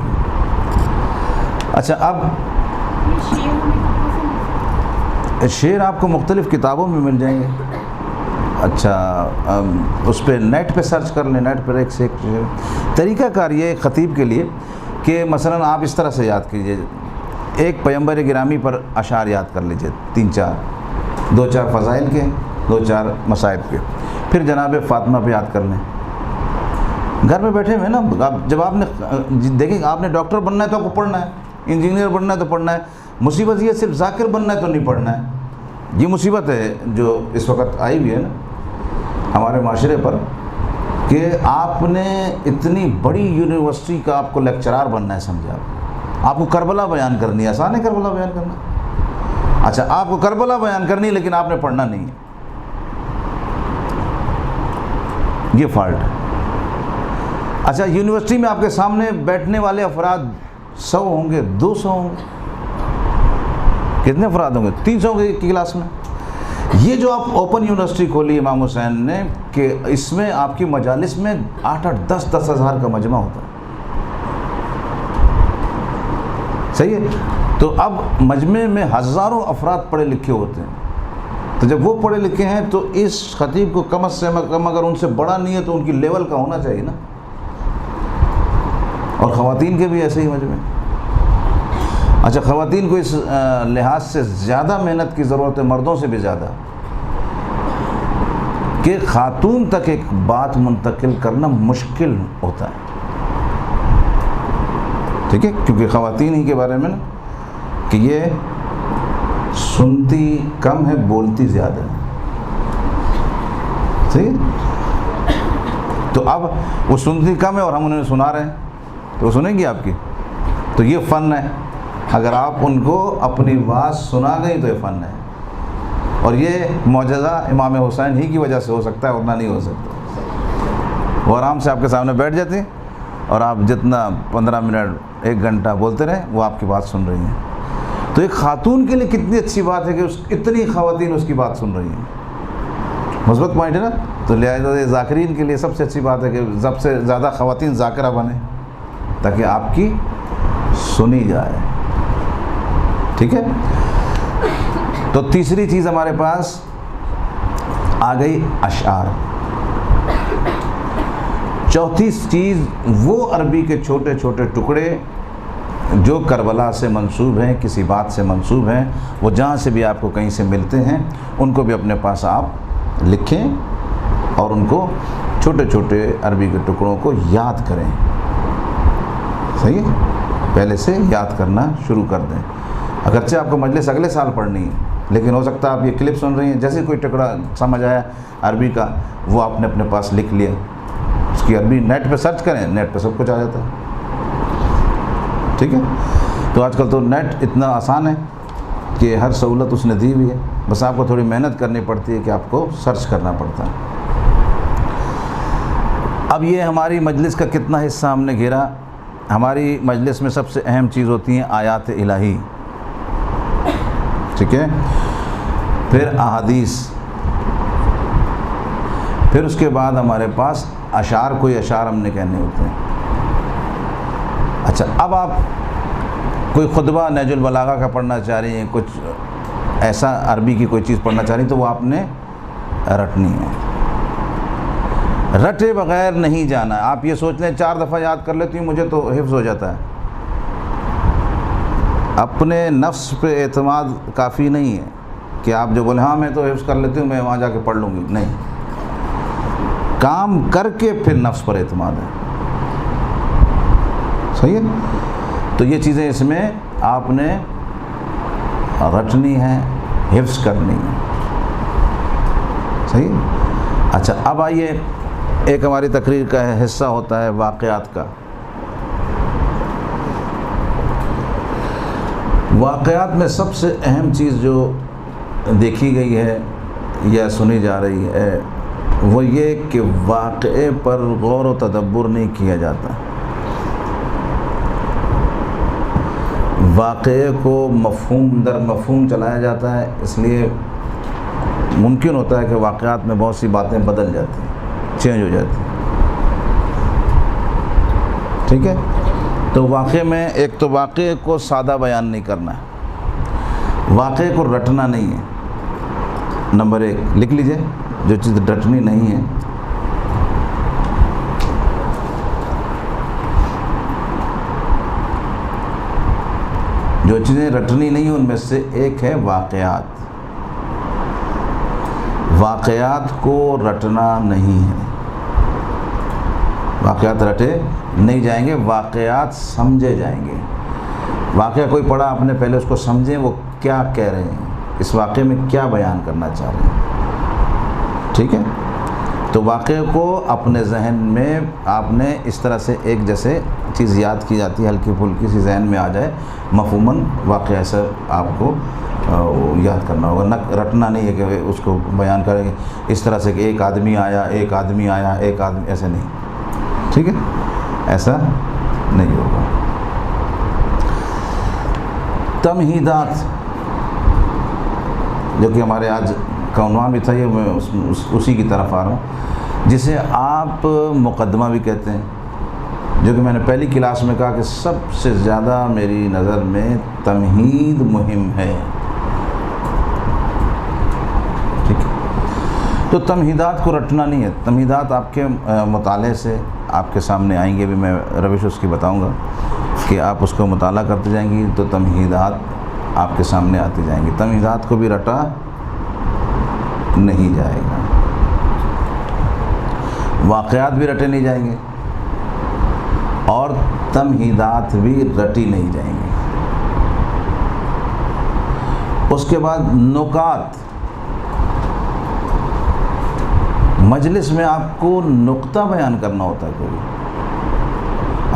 A: اچھا، اب شعر آپ کو مختلف کتابوں میں مل جائیں گے. اچھا، اس پہ نیٹ پہ سرچ کر لیں، نیٹ پر ایک سے ایک طریقہ کار یہ خطیب کے لیے کہ مثلا آپ اس طرح سے یاد کیجئے. ایک پیغمبر گرامی پر اشعار یاد کر لیجئے، 3-4، 2-4 فضائل کے، 2-4 مصائب کے. پھر جناب فاطمہ پہ یاد کر لیں. گھر میں بیٹھے ہوئے نا، جب آپ نے دیکھیں آپ نے ڈاکٹر بننا ہے تو آپ کو پڑھنا ہے، انجینئر بننا ہے تو پڑھنا ہے. مصیبت یہ صرف ذاکر بننا ہے تو نہیں پڑھنا ہے. یہ مصیبت ہے جو اس وقت آئی ہوئی ہے نا ہمارے معاشرے پر، کہ آپ نے اتنی بڑی یونیورسٹی کا آپ کو لیکچرار بننا ہے. سمجھا؟ آپ کو کربلا بیان کرنی ہے. آسان ہے کربلا بیان کرنا؟ اچھا، آپ کو کربلا بیان کرنی ہے لیکن آپ نے پڑھنا نہیں ہے. یہ فالٹ ہے. اچھا، یونیورسٹی میں آپ کے سامنے بیٹھنے والے افراد 100 ہوں گے، 200 ہوں گے، کتنے افراد ہوں گے؟ 300 کی کلاس میں. یہ جو آپ اوپن یونیورسٹی کھولی امام حسین نے کہ اس میں آپ کی مجالس میں 8-8 10-10 ہزار کا مجمع ہوتا ہے. صحیح ہے؟ تو اب مجمع میں ہزاروں افراد پڑھے لکھے ہوتے ہیں. تو جب وہ پڑھے لکھے ہیں تو اس خطیب کو کم از کم اگر ان سے بڑا نہیں ہے تو ان کی لیول کا ہونا چاہیے نا. اور خواتین کے بھی ایسے ہی مجمع. اچھا، خواتین کو اس لحاظ سے زیادہ محنت کی ضرورت ہے مردوں سے بھی زیادہ، کہ خاتون تک ایک بات منتقل کرنا مشکل ہوتا ہے. ٹھیک ہے، کیونکہ خواتین ہی کے بارے میں نا کہ یہ سنتی کم ہے، بولتی زیادہ ہے. صحیح ہے؟ تو اب وہ سنتی کم ہے اور ہم انہیں سنا رہے ہیں تو وہ سنیں گی آپ کی. تو یہ فن ہے. اگر آپ ان کو اپنی بات سنا گئی تو یہ فن ہے. اور یہ معجزہ امام حسین ہی کی وجہ سے ہو سکتا ہے، ورنہ نہیں ہو سکتا. وہ آرام سے آپ کے سامنے بیٹھ جاتی اور آپ جتنا 15 منٹ 1 گھنٹہ بولتے رہے وہ آپ کی بات سن رہی ہیں. تو ایک خاتون کے لیے کتنی اچھی بات ہے کہ اتنی خواتین اس کی بات سن رہی ہیں. مثبت پوائنٹ ہے نا. تو لہٰذا ذاکرین کے لیے سب سے اچھی بات ہے کہ سب سے زیادہ خواتین ذاکرہ بنیں تاکہ آپ کی سنی جائے. ٹھیک ہے. تو تیسری چیز ہمارے پاس آ گئی اشعار. چوتھی چیز وہ عربی کے چھوٹے چھوٹے ٹکڑے جو کربلا سے منسوب ہیں، کسی بات سے منسوب ہیں، وہ جہاں سے بھی آپ کو کہیں سے ملتے ہیں ان کو بھی اپنے پاس آپ لکھیں اور ان کو چھوٹے چھوٹے عربی کے ٹکڑوں کو یاد کریں. صحیح ہے؟ پہلے سے یاد کرنا شروع کر دیں. اگرچہ آپ کو مجلس اگلے سال پڑھنی ہے لیکن ہو سکتا ہے آپ یہ کلپ سن رہی ہیں، جیسے کوئی ٹکڑا سمجھ آیا عربی کا وہ آپ نے اپنے پاس لکھ لیا. اس کی عربی نیٹ پہ سرچ کریں، نیٹ پہ سب کچھ آ جاتا ہے. ٹھیک ہے. تو آج کل تو نیٹ اتنا آسان ہے کہ ہر سہولت اس نے دی ہوئی ہے، بس آپ کو تھوڑی محنت کرنی پڑتی ہے کہ آپ کو سرچ کرنا پڑتا ہے. اب یہ ہماری مجلس کا کتنا حصہ ہم نے گھیرا. ہماری مجلس میں سب سے اہم چیز ہوتی ہیں آیات الہی. ٹھیک ہے. پھر احادیث، پھر اس کے بعد ہمارے پاس اشعار، کوئی اشعار ہم نے کہنے ہوتے ہیں۔ اچھا، اب آپ کوئی خطبہ نہج البلاغہ کا پڑھنا چاہ رہی ہیں، کچھ ایسا عربی کی کوئی چیز پڑھنا چاہ رہی ہیں، تو وہ آپ نے رٹنی ہے، رٹے بغیر نہیں جانا ہے۔ آپ یہ سوچ لیں 4 دفعہ یاد کر لیتی ہوں مجھے تو حفظ ہو جاتا ہے، اپنے نفس پہ اعتماد کافی نہیں ہے کہ آپ جو بولیں ہاں میں تو حفظ کر لیتی ہوں، میں وہاں جا کے پڑھ لوں گی، نہیں، کام کر کے پھر نفس پر اعتماد ہے، صحیح ہے؟ تو یہ چیزیں اس میں آپ نے رٹنی ہے، حفظ کرنی ہے، صحیح ہے؟ اچھا، اب آئیے، ایک ہماری تقریر کا حصہ ہوتا ہے واقعات کا۔ واقعات میں سب سے اہم چیز جو دیکھی گئی ہے یا سنی جا رہی ہے وہ یہ کہ واقعے پر غور و تدبر نہیں کیا جاتا، واقعے کو مفہوم در مفہوم چلایا جاتا ہے، اس لیے ممکن ہوتا ہے کہ واقعات میں بہت سی باتیں بدل جاتی ہیں، چینج ہو جاتی ہیں، ٹھیک ہے؟ تو واقعے میں ایک تو واقعے کو سادہ بیان نہیں کرنا ہے، واقعے کو رٹنا نہیں ہے، نمبر 1 لکھ لیجئے جو چیز رٹنی نہیں ہے۔ جو چیزیں رٹنی نہیں ہیں ان میں سے ایک ہے واقعات، واقعات کو رٹنا نہیں ہے، واقعات رٹے نہیں جائیں گے، واقعات سمجھے جائیں گے۔ واقعہ کوئی پڑھا آپ نے، پہلے اس کو سمجھیں وہ کیا کہہ رہے ہیں، اس واقعے میں کیا بیان کرنا چاہ رہے ہیں، ٹھیک ہے؟ تو واقعے کو اپنے ذہن میں آپ نے اس طرح سے ایک جیسے چیز یاد کی جاتی ہے، ہلکی پھلکی سی ذہن میں آ جائے، مفہوماً واقعہ سے آپ کو یاد کرنا ہوگا، نہ رٹنا نہیں ہے کہ اس کو بیان کریں گے اس طرح سے کہ ایک آدمی آیا، ایک آدمی آیا، ایک آدمی، ایسے نہیں، ٹھیک ہے؟ ایسا نہیں ہوگا۔ تمہیدات، جو کہ ہمارے آج کا عنوان بھی تھا، یہ میں اسی کی طرف آ رہا ہوں، جسے آپ مقدمہ بھی کہتے ہیں، جو کہ میں نے پہلی کلاس میں کہا کہ سب سے زیادہ میری نظر میں تمہید مہم ہے، ٹھیک ہے؟ تو تمہیدات کو رٹنا نہیں ہے، تمہیدات آپ کے مطالعے سے آپ کے سامنے آئیں گے، بھی میں روش اس کی بتاؤں گا کہ آپ اس کو مطالعہ کرتے جائیں گی تو تمہیدات آپ کے سامنے آتی جائیں گی، تمہیدات کو بھی رٹا نہیں جائے گا، واقعات بھی رٹے نہیں جائیں گے اور تمہیدات بھی رٹی نہیں جائیں گے۔ اس کے بعد نکات، مجلس میں آپ کو نقطہ بیان کرنا ہوتا ہے کوئی۔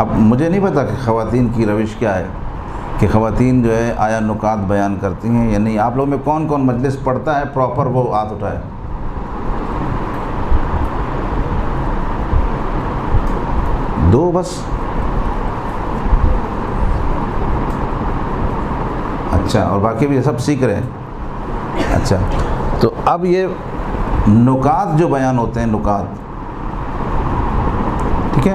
A: اب مجھے نہیں پتا کہ خواتین کی روش کیا ہے، کہ خواتین جو ہے آیا نکات بیان کرتی ہیں یا نہیں۔ آپ لوگوں میں کون کون مجلس پڑھتا ہے پراپر، وہ ہاتھ اٹھائے۔ دو بس، اچھا، اور باقی بھی سب سیکھ رہے ہیں، اچھا۔ تو اب یہ نکات جو بیان ہوتے ہیں، نکات، ٹھیک ہے،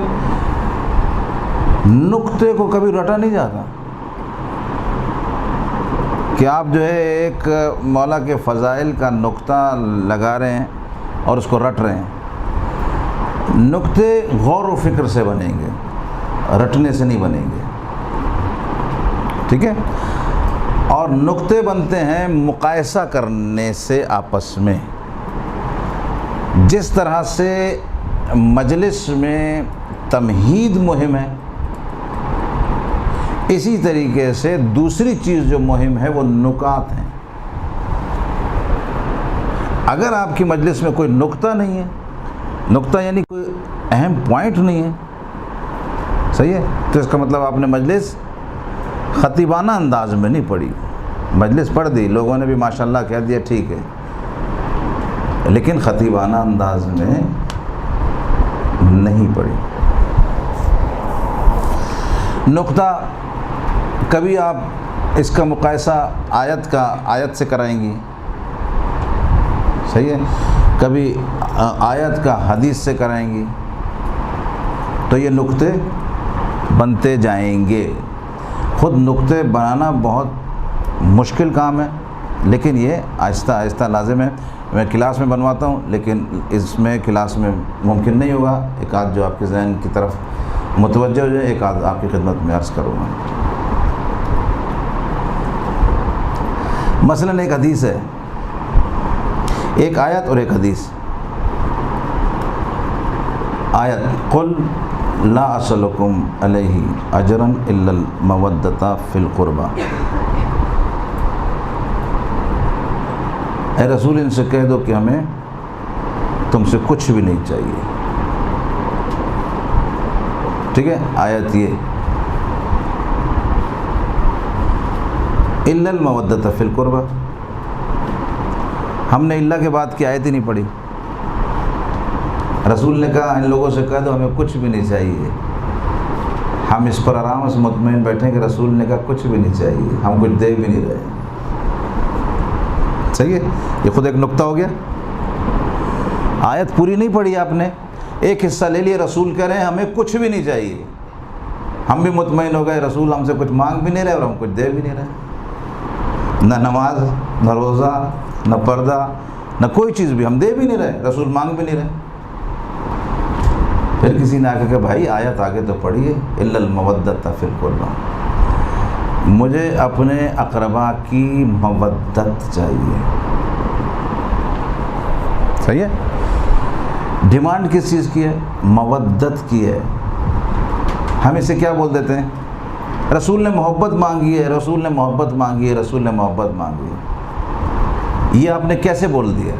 A: نقطے کو کبھی رٹا نہیں جاتا کہ آپ جو ہے ایک مولا کے فضائل کا نقطہ لگا رہے ہیں اور اس کو رٹ رہے ہیں۔ نقطے غور و فکر سے بنیں گے، رٹنے سے نہیں بنیں گے، ٹھیک ہے؟ اور نقطے بنتے ہیں مقایسہ کرنے سے آپس میں۔ جس طرح سے مجلس میں تمہید مہم ہے، اسی طریقے سے دوسری چیز جو مہم ہے وہ نکات ہیں۔ اگر آپ کی مجلس میں کوئی نقطہ نہیں ہے، نقطہ یعنی کوئی اہم پوائنٹ نہیں ہے، صحیح ہے، تو اس کا مطلب آپ نے مجلس خطیبانہ انداز میں نہیں پڑھی، مجلس پڑھ دی، لوگوں نے بھی ماشاءاللہ کہہ دیا، ٹھیک ہے، لیکن خطیبانہ انداز میں نہیں پڑھی۔ نقطہ کبھی آپ اس کا مقایسہ آیت سے کرائیں گی، صحیح ہے، کبھی آیت کا حدیث سے کرائیں گی، تو یہ نقطے بنتے جائیں گے۔ خود نقطے بنانا بہت مشکل کام ہے، لیکن یہ آہستہ آہستہ لازم ہے۔ میں کلاس میں بنواتا ہوں، لیکن اس میں کلاس میں ممکن نہیں ہوگا۔ ایک آدھ جو آپ کے ذہن کی طرف متوجہ ہو جائے، ایک آدھ آپ کی خدمت میں عرض کروں گا۔ مثلاً ایک حدیث ہے، ایک آیت اور ایک حدیث۔ آیت قل لا اسألکم علیہ اجرا الا المودۃ فی القربى، اے رسول ان سے کہہ دو کہ ہمیں تم سے کچھ بھی نہیں چاہیے۔ ٹھیک ہے، آیت یہ الا المودۃ فی القربى، ہم نے اللہ کے بعد کی آیت ہی نہیں پڑھی۔ رسول نے کہا ان لوگوں سے کہہ دو ہمیں کچھ بھی نہیں چاہیے۔ ہم اس پر آرام سے مطمئن بیٹھیں کہ رسول نے کہا کچھ بھی نہیں چاہیے، ہم کچھ دے بھی نہیں رہے۔ صحیح ہے، یہ خود ایک نقطہ ہو گیا۔ آیت پوری نہیں پڑھی آپ نے، ایک حصہ لے لیے، رسول کہہ رہے ہیں ہمیں کچھ بھی نہیں چاہیے۔ ہم بھی مطمئن ہو گئے، رسول ہم سے کچھ مانگ بھی نہیں رہے اور ہم کچھ دے بھی نہیں رہے۔ نہ نماز، نہ روزہ، نہ پردہ، نہ کوئی چیز بھی ہم دے بھی نہیں رہے، رسول مانگ بھی نہیں رہے۔ پھر کسی نے آ کے کہا بھائی آیت آگے تو پڑھیے، الا المودۃ فی القربى، مجھے اپنے اقربا کی مودت چاہیے۔ صحیح ہے، ڈیمانڈ کس چیز کی ہے؟ مودت کی ہے۔ ہم اسے کیا بول دیتے ہیں؟ رسول نے محبت مانگی ہے، رسول نے محبت مانگی ہے، رسول نے محبت مانگی ہے۔ یہ آپ نے کیسے بول دیا؟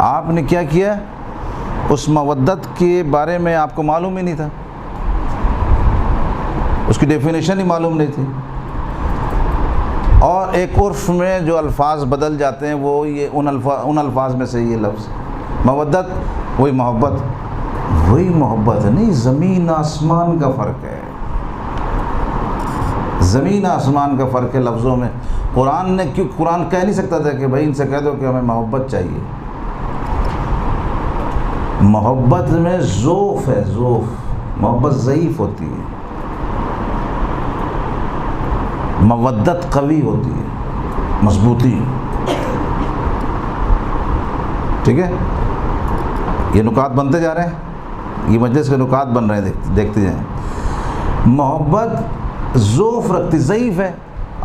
A: آپ نے کیا کیا؟ اس مودت کے بارے میں آپ کو معلوم ہی نہیں تھا، اس کی ڈیفینیشن ہی معلوم نہیں تھی۔ اور ایک عرف میں جو الفاظ بدل جاتے ہیں وہ یہ ان الفاظ میں سے یہ لفظ مودت، وہی محبت نہیں، زمین آسمان کا فرق ہے، زمین آسمان کا فرق ہے لفظوں میں۔ قرآن کہہ نہیں سکتا تھا کہ بھائی ان سے کہہ دو کہ ہمیں محبت چاہیے۔ محبت میں ذوف ہے، ذوف، محبت ضعیف ہوتی ہے، مودت قوی ہوتی ہے، مضبوطی۔ ٹھیک ہے، یہ نکات بنتے جا رہے ہیں، یہ مجلس کے نکات بن رہے ہیں، دیکھتے جائیں۔ محبت ذوف رکھتی، ضعیف ہے۔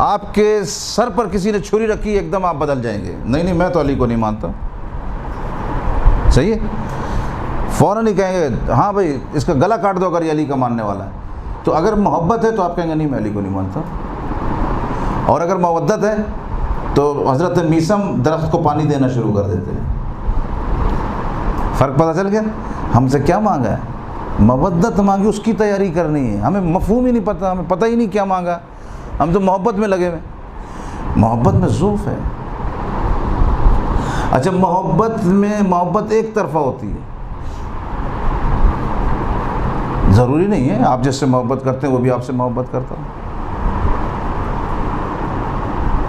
A: آپ کے سر پر کسی نے چھری رکھی، ایک دم آپ بدل جائیں گے، نہیں میں تو علی کو نہیں مانتا۔ صحیح ہے، فوراً ہی کہیں گے ہاں بھائی اس کا گلا کاٹ دو اگر یہ علی کا ماننے والا ہے۔ تو اگر محبت ہے تو آپ کہیں گے نہیں میں علی کو نہیں مانتا، اور اگر مودت ہے تو حضرت میثم درخت کو پانی دینا شروع کر دیتے ہیں۔ فرق پتہ چل گیا؟ ہم سے کیا مانگا ہے؟ مودت مانگی، اس کی تیاری کرنی ہے۔ ہمیں مفہوم ہی نہیں پتہ، ہمیں پتہ ہی نہیں کیا مانگا، ہم تو محبت میں لگے ہوئے۔ محبت میں ذوف ہے۔ اچھا، محبت ایک طرفہ ہوتی ہے، ضروری نہیں ہے آپ جس سے محبت کرتے ہیں وہ بھی آپ سے محبت کرتا ہوں۔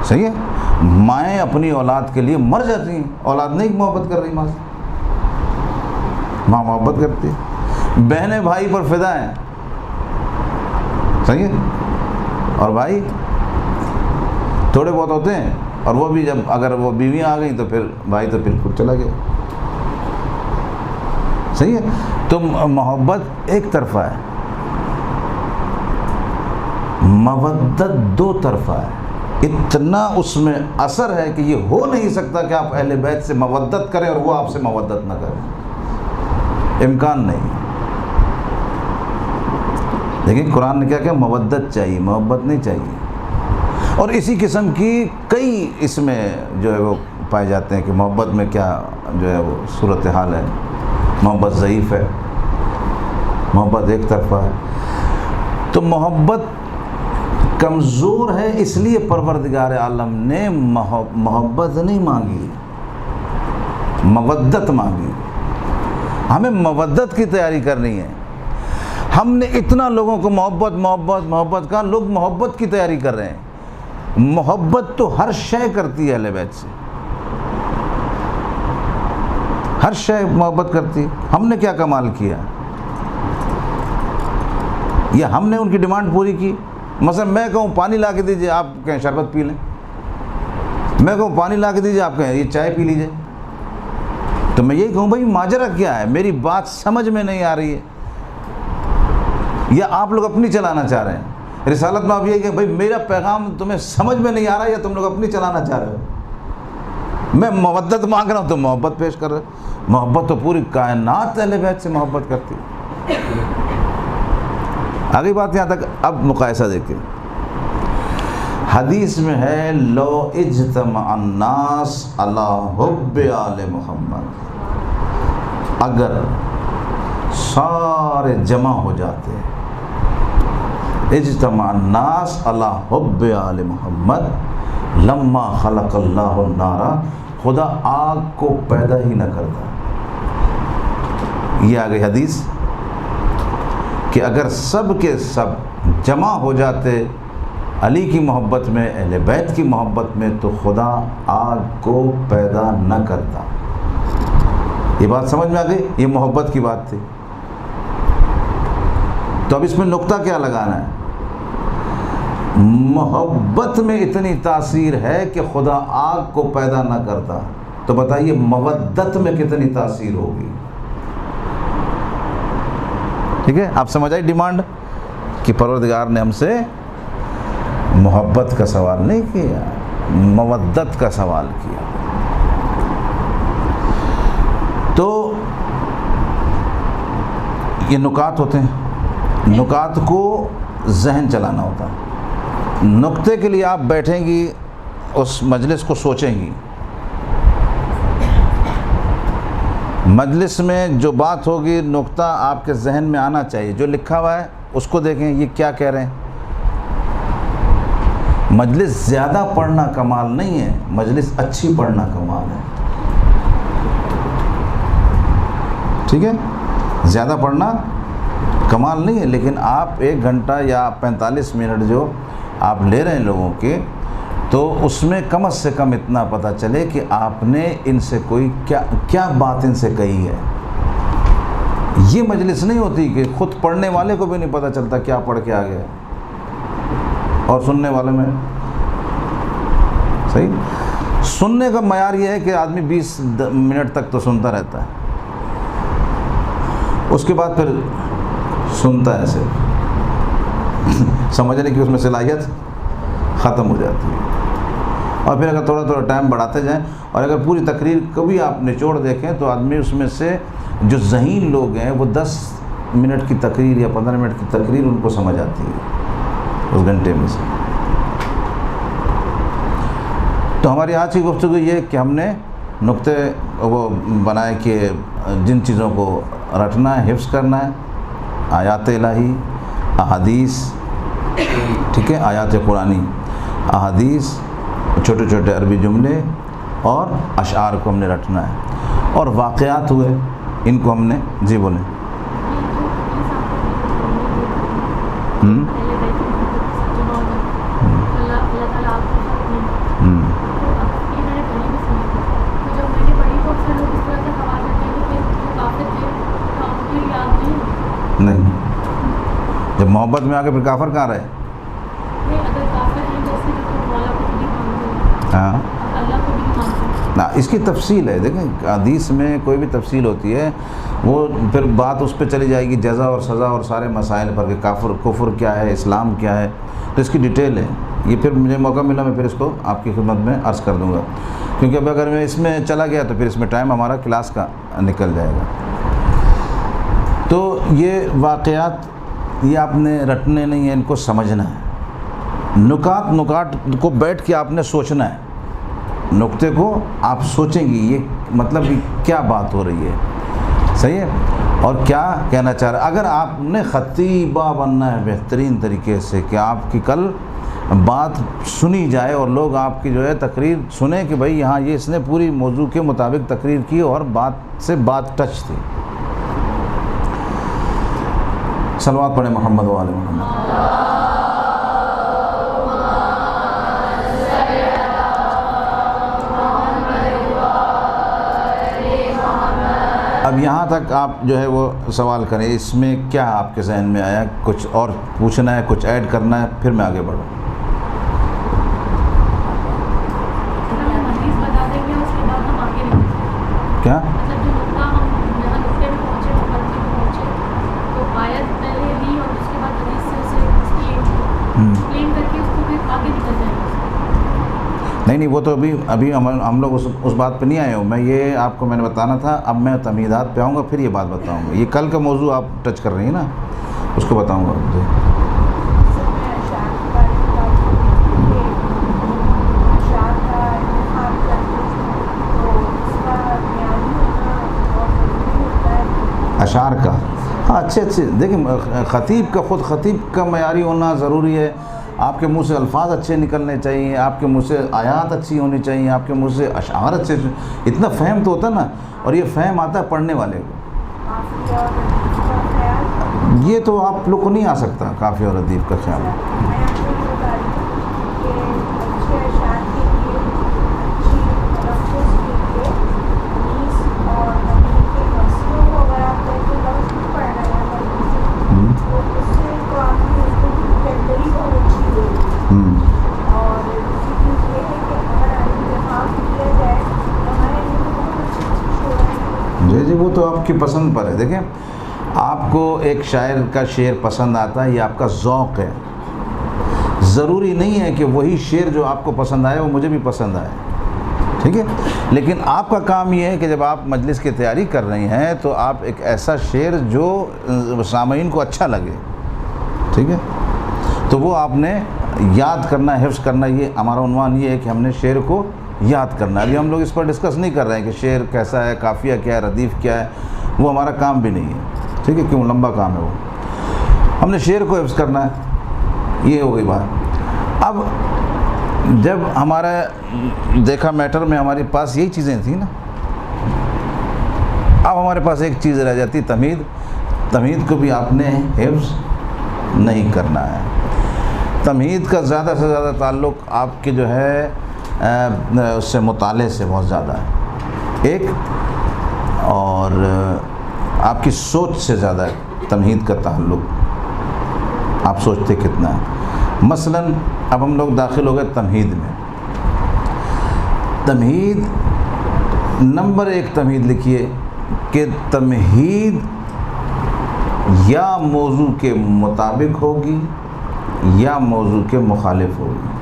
A: صحیح ہے، مائیں اپنی اولاد کے لیے مر جاتی ہیں، اولاد نہیں محبت کر رہی ماں سے، ماں محبت کرتی ہے۔ بہنیں بھائی پر فدا ہیں، صحیح ہے، اور بھائی تھوڑے بہت ہوتے ہیں، اور وہ بھی جب اگر وہ بیویاں آ گئیں تو پھر بھائی تو پھر خود چلا گیا۔ صحیح ہے، تو محبت ایک طرفہ ہے، مودت دو طرفہ ہے۔ اتنا اس میں اثر ہے کہ یہ ہو نہیں سکتا کہ آپ اہل بیت سے مودت کریں اور وہ آپ سے مودت نہ کریں، امکان نہیں۔ لیکن قرآن نے کیا کہا؟ مودت چاہیے، محبت نہیں چاہیے۔ اور اسی قسم کی کئی اس میں جو ہے وہ پائے جاتے ہیں کہ محبت میں کیا جو ہے وہ صورتحال ہے، محبت ضعیف ہے، محبت ایک طرفہ ہے۔ تو محبت کمزور ہے، اس لیے پروردگار عالم نے محبت نہیں مانگی، مودت مانگی۔ ہمیں مودت کی تیاری کرنی ہے۔ ہم نے اتنا لوگوں کو محبت کہا، لوگ محبت کی تیاری کر رہے ہیں۔ محبت تو ہر شے کرتی ہے اہل بیت سے، ہر شے محبت کرتی. ہم نے کیا کمال کیا یا ہم نے ان کی ڈیمانڈ پوری کی؟ مثلا میں کہوں پانی لا کے دیجئے، آپ کہیں شربت پی لیں. میں کہوں پانی لا کے دیجئے، آپ کہیں یہ چائے پی لیجئے. تو میں یہی کہوں بھائی ماجرا کیا ہے؟ میری بات سمجھ میں نہیں آ رہی ہے یا آپ لوگ اپنی چلانا چاہ رہے ہیں؟ رسالت میں آپ یہ کہ بھائی میرا پیغام تمہیں سمجھ میں نہیں آ رہا یا تم لوگ اپنی چلانا چاہ رہے ہو؟ میں مودت مانگ رہا ہوں تو محبت پیش کر رہے ہو. محبت تو پوری کائنات اہل بیت سے محبت کرتی. آگے بات یہاں تک. اب مقایسہ دیکھیں. حدیث میں ہے لو اجتمع الناس علی حب آل محمد، اگر سارے جمع ہو جاتے، اجتمع الناس علی حب آل محمد لما خلق اللہ النار، خدا آگ کو پیدا ہی نہ کرتا. یہ آگئی حدیث کہ اگر سب کے سب جمع ہو جاتے علی کی محبت میں، اہل بیت کی محبت میں، تو خدا آگ کو پیدا نہ کرتا. یہ بات سمجھ میں آ گئی؟ یہ محبت کی بات تھی. تو اب اس میں نقطہ کیا لگانا ہے؟ محبت میں اتنی تاثیر ہے کہ خدا آگ کو پیدا نہ کرتا، تو بتائیے مودت میں کتنی تاثیر ہوگی؟ ٹھیک ہے، آپ سمجھ آئی ڈیمانڈ کہ پروردگار نے ہم سے محبت کا سوال نہیں کیا، مودت کا سوال کیا. تو یہ نکات ہوتے ہیں، نکات کو ذہن چلانا ہوتا ہے. نقطے کے لیے آپ بیٹھیں گی، اس مجلس کو سوچیں گی، مجلس میں جو بات ہوگی نقطہ آپ کے ذہن میں آنا چاہیے. جو لکھا ہوا ہے اس کو دیکھیں یہ کیا کہہ رہے ہیں. مجلس زیادہ پڑھنا کمال نہیں ہے، مجلس اچھی پڑھنا کمال ہے. ٹھیک ہے، زیادہ پڑھنا کمال نہیں ہے، لیکن آپ 1 گھنٹہ یا 45 منٹ جو آپ لے رہے ہیں لوگوں کے، تو اس میں کم سے کم اتنا پتہ چلے کہ آپ نے ان سے کوئی کیا بات ان سے کہی ہے. یہ مجلس نہیں ہوتی کہ خود پڑھنے والے کو بھی نہیں پتہ چلتا کیا پڑھ کے آ گیا اور سننے والے میں. صحیح. سننے کا معیار یہ ہے کہ آدمی 20 منٹ تک تو سنتا رہتا ہے، اس کے بعد پھر سنتا ہے صرف، سمجھنے کی اس میں صلاحیت ختم ہو جاتی ہے. اور پھر اگر تھوڑا ٹائم بڑھاتے جائیں، اور اگر پوری تقریر کبھی آپ نچوڑ دیکھیں تو آدمی اس میں سے جو ذہین لوگ ہیں وہ 10 منٹ کی تقریر یا 15 منٹ کی تقریر ان کو سمجھ آتی ہے اس گھنٹے میں سے. تو ہماری آج کی گفتگو یہ کہ ہم نے نقطے وہ بنائے کہ جن چیزوں کو رٹنا ہے، حفظ کرنا ہے، آیات الہی، احادیث، ٹھیک ہے، آیات قرآنی، احادیث، چھوٹے چھوٹے عربی جملے اور اشعار کو ہم نے رٹنا ہے. اور واقعات ہوئے ان کو ہم نے جی بولیں. نہیں، جب محبت میں آگے پھر کافر کہاں رہے؟ ہاں نا، اس کی تفصیل ہے. دیکھیں حدیث میں کوئی بھی تفصیل ہوتی ہے وہ پھر بات اس پہ چلی جائے گی جزا اور سزا اور سارے مسائل پر کہ کفر کیا ہے، اسلام کیا ہے. تو اس کی ڈیٹیل ہے. یہ پھر مجھے موقع ملا میں پھر اس کو آپ کی خدمت میں عرض کر دوں گا، کیونکہ اب اگر میں اس میں چلا گیا تو پھر اس میں ٹائم ہمارا کلاس کا نکل جائے گا. تو یہ واقعات یہ آپ نے رٹنے نہیں ہیں، ان کو سمجھنا ہے. نکات کو بیٹھ کے آپ نے سوچنا ہے. نقطے کو آپ سوچیں گی یہ مطلب کیا بات ہو رہی ہے، صحیح ہے، اور کیا کہنا چاہ رہا ہے. اگر آپ نے خطیبہ بننا ہے بہترین طریقے سے کہ آپ کی کل بات سنی جائے اور لوگ آپ کی جو ہے تقریر سنیں کہ بھئی یہاں یہ اس نے پوری موضوع کے مطابق تقریر کی اور بات سے بات ٹچ تھی. صلوات پڑھیں محمد و آل محمد. اب یہاں تک آپ جو ہے وہ سوال کریں، اس میں کیا آپ کے ذہن میں آیا؟ کچھ اور پوچھنا ہے، کچھ ایڈ کرنا ہے، پھر میں آگے بڑھوں۔ کیا نہیں وہ تو ابھی ہم لوگ اس بات پہ نہیں آئے ہوں۔ میں یہ آپ کو میں نے بتانا تھا، اب میں تمہیدات پہ آؤں گا، پھر یہ بات بتاؤں گا۔ یہ کل کا موضوع آپ ٹچ کر رہی ہیں نا، اس کو بتاؤں گا جی۔ اشعار کا، ہاں اچھے دیکھیں، خطیب کا معیاری ہونا ضروری ہے۔ آپ کے منہ سے الفاظ اچھے نکلنے چاہیے، آپ کے منہ سے آیات اچھی ہونی چاہیے، آپ کے منہ سے اشعار اچھے، اتنا فہم تو ہوتا ہے نا، اور یہ فہم آتا ہے پڑھنے والے کو۔ یہ تو آپ لوگ کو نہیں آ سکتا کافی اور ادیب کا خیال۔ جی وہ تو آپ کی پسند پر ہے۔ دیکھیں، آپ کو ایک شاعر کا شعر پسند آتا ہے، یہ آپ کا ذوق ہے۔ ضروری نہیں ہے کہ وہی شعر جو آپ کو پسند آئے وہ مجھے بھی پسند آئے، ٹھیک ہے؟ لیکن آپ کا کام یہ ہے کہ جب آپ مجلس کی تیاری کر رہی ہیں تو آپ ایک ایسا شعر جو سامعین کو اچھا لگے، ٹھیک ہے؟ تو وہ آپ نے یاد کرنا، حفظ کرنا۔ یہ ہمارا عنوان یہ ہے کہ ہم نے شعر کو یاد کرنا۔ ابھی ہم لوگ اس پر ڈسکس نہیں کر رہے ہیں کہ شعر کیسا ہے، قافیہ کیا ہے، ردیف کیا ہے، وہ ہمارا کام بھی نہیں ہے، ٹھیک ہے؟ کیوں لمبا کام ہے وہ، ہم نے شعر کو حفظ کرنا ہے۔ یہ ہو گئی بات۔ اب جب ہمارا دیکھا میٹر میں ہمارے پاس یہی چیزیں تھیں نا، اب ہمارے پاس ایک چیز رہ جاتی، تمہید۔ تمہید کو بھی آپ نے حفظ نہیں کرنا ہے۔ تمہید کا زیادہ سے زیادہ تعلق آپ کے جو ہے اس سے مطالعے سے بہت زیادہ ہے ایک، اور آپ کی سوچ سے زیادہ ہے تمہید کا تعلق۔ آپ سوچتے کتنا ہے؟ مثلاً اب ہم لوگ داخل ہو گئے تمہید میں۔ تمہید نمبر 1 تمہید لکھیے کہ تمہید یا موضوع کے مطابق ہوگی یا موضوع کے مخالف ہوگی۔